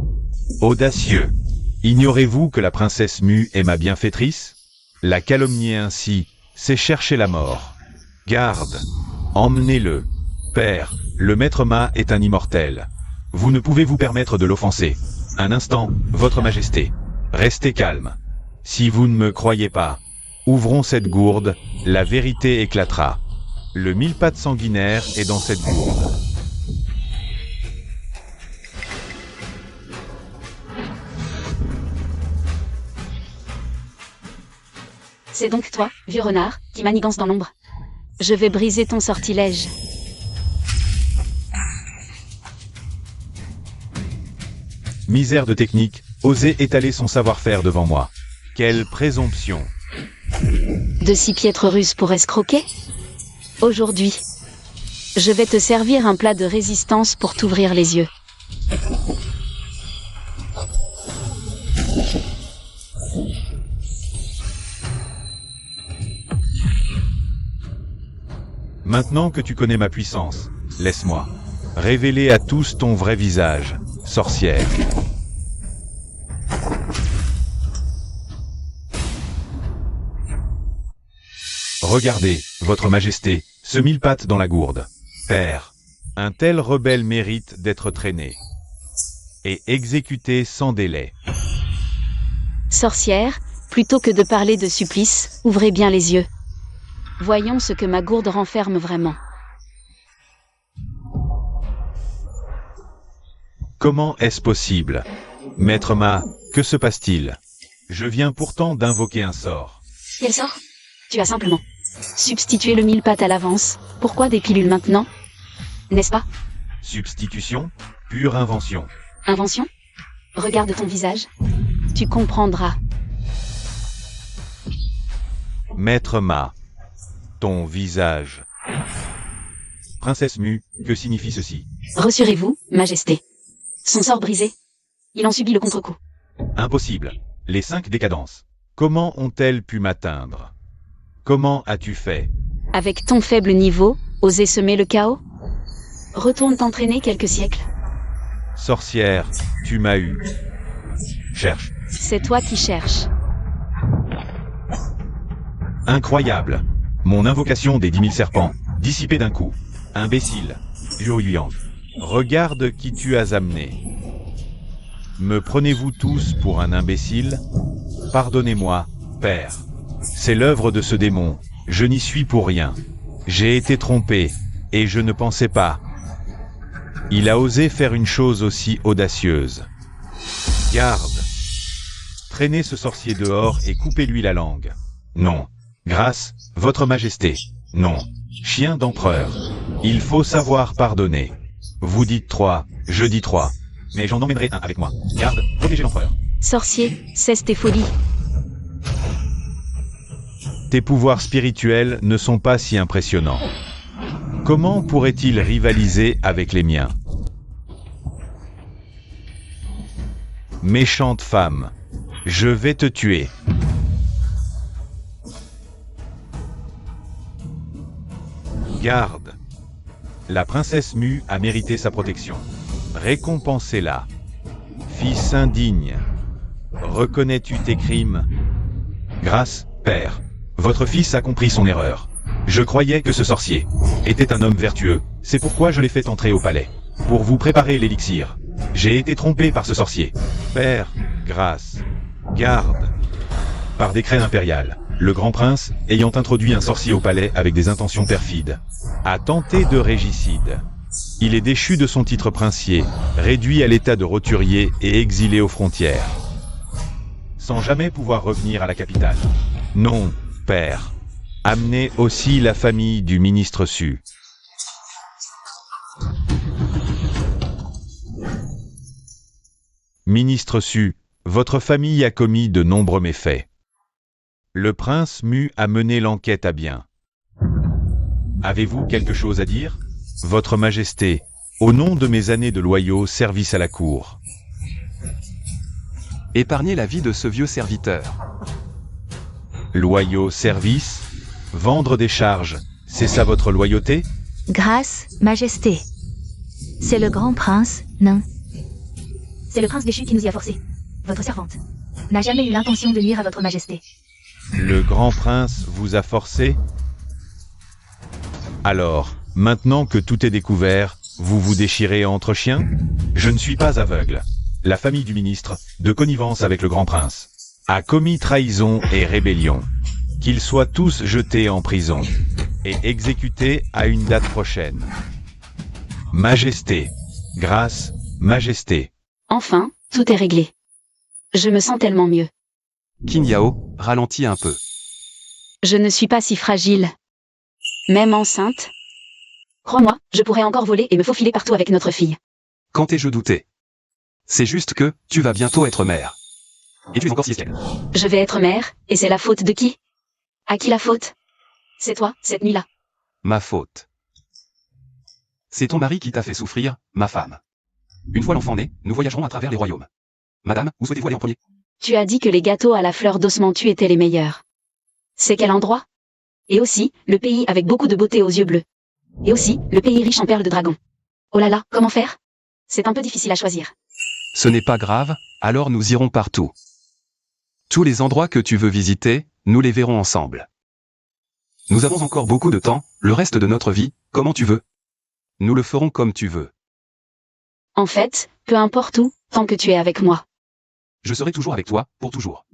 Audacieux. Ignorez-vous que la princesse Mu est ma bienfaitrice? La calomnier ainsi, c'est chercher la mort. Garde. Emmenez-le. Père, le maître Ma est un immortel. Vous ne pouvez vous permettre de l'offenser. Un instant, votre majesté. Restez calme. Si vous ne me croyez pas, ouvrons cette gourde, la vérité éclatera. Le mille-pattes sanguinaire est dans cette gourde. C'est donc toi, vieux renard, qui manigance dans l'ombre. Je vais briser ton sortilège. Misère de technique, oser étaler son savoir-faire devant moi. Quelle présomption! De si piètres ruses pour escroquer? Aujourd'hui, je vais te servir un plat de résistance pour t'ouvrir les yeux. Maintenant que tu connais ma puissance, laisse-moi révéler à tous ton vrai visage, sorcière. Regardez, votre majesté, ce mille-pattes dans la gourde. Père, un tel rebelle mérite d'être traîné et exécuté sans délai. Sorcière, plutôt que de parler de supplice, ouvrez bien les yeux. Voyons ce que ma gourde renferme vraiment. Comment est-ce possible? Maître Ma, que se passe-t-il? Je viens pourtant d'invoquer un sort. Quel sort? Tu as simplement substitué le mille-pattes à l'avance. Pourquoi des pilules maintenant? N'est-ce pas? Substitution? Pure invention. Invention? Regarde ton visage. Tu comprendras. Maître Ma, ton visage. Princesse Mu, que signifie ceci? Rassurez-vous, Majesté. Son sort brisé. Il en subit le contre-coup. Impossible. Les 5 décadences. Comment ont-elles pu m'atteindre? Comment as-tu fait? Avec ton faible niveau, oser semer le chaos? Retourne t'entraîner quelques siècles. Sorcière, tu m'as eu. Cherche. C'est toi qui cherches. Incroyable. Mon invocation des 10 000 serpents, dissipée d'un coup. Imbécile. Yuan. Regarde qui tu as amené. Me prenez-vous tous pour un imbécile? Pardonnez-moi, père. C'est l'œuvre de ce démon. Je n'y suis pour rien. J'ai été trompé, et je ne pensais pas. Il a osé faire une chose aussi audacieuse. Garde. Traînez ce sorcier dehors et coupez-lui la langue. Non. Grâce, votre majesté. Non. Chien d'empereur. Il faut savoir pardonner. Vous dites 3, je dis 3. Mais j'en emmènerai un avec moi. Garde, protégez l'empereur. Sorcier, cesse tes folies. Tes pouvoirs spirituels ne sont pas si impressionnants. Comment pourrait-il rivaliser avec les miens? Méchante femme, je vais te tuer. Garde. La princesse Mu a mérité sa protection. Récompensez-la. Fils indigne. Reconnais-tu tes crimes? Grâce, père. Votre fils a compris son erreur. Je croyais que ce sorcier était un homme vertueux. C'est pourquoi je l'ai fait entrer au palais. Pour vous préparer l'élixir. J'ai été trompé par ce sorcier. Père, grâce. Garde. Par décret impérial, le grand prince, ayant introduit un sorcier au palais avec des intentions perfides, a tenté de régicide. Il est déchu de son titre princier, réduit à l'état de roturier et exilé aux frontières, sans jamais pouvoir revenir à la capitale. Non, père. Amenez aussi la famille du ministre Su. Ministre Su, votre famille a commis de nombreux méfaits. Le prince Mu a mené l'enquête à bien. Avez-vous quelque chose à dire? Votre Majesté, au nom de mes années de loyaux service à la cour. Épargnez la vie de ce vieux serviteur. Loyaux service? Vendre des charges, c'est ça votre loyauté? Grâce, Majesté. C'est le grand prince, non. C'est le prince déchu qui nous y a forcés. Votre servante n'a jamais eu l'intention de nuire à votre Majesté. Le grand prince vous a forcé? Alors, maintenant que tout est découvert, vous vous déchirez entre chiens? Je ne suis pas aveugle. la famille du ministre, de connivence avec le grand prince, a commis trahison et rébellion. Qu'ils soient tous jetés en prison et exécutés à une date prochaine. Majesté, grâce, majesté. Enfin, tout est réglé. Je me sens tellement mieux. Qin Yao, ralentis un peu. Je ne suis pas si fragile. Même enceinte. Crois-moi, je pourrais encore voler et me faufiler partout avec notre fille. Quand ai-je douté? C'est juste que, tu vas bientôt être mère. Et tu es encore si espiègle. Je vais être mère, et c'est la faute de qui? À qui la faute? C'est toi, cette nuit-là. Ma faute. C'est ton mari qui t'a fait souffrir, ma femme. Une fois l'enfant né, nous voyagerons à travers les royaumes. Madame, où souhaitez-vous aller en premier? Tu as dit que les gâteaux à la fleur d'osmanthus étaient les meilleurs. C'est quel endroit? Et aussi, le pays avec beaucoup de beauté aux yeux bleus. Et aussi, le pays riche en perles de dragon. Oh là là, comment faire? C'est un peu difficile à choisir. Ce n'est pas grave, alors nous irons partout. Tous les endroits que tu veux visiter, nous les verrons ensemble. Nous avons encore beaucoup de temps, le reste de notre vie, comment tu veux. Nous le ferons comme tu veux. En fait, peu importe où, tant que tu es avec moi. Je serai toujours avec toi, pour toujours.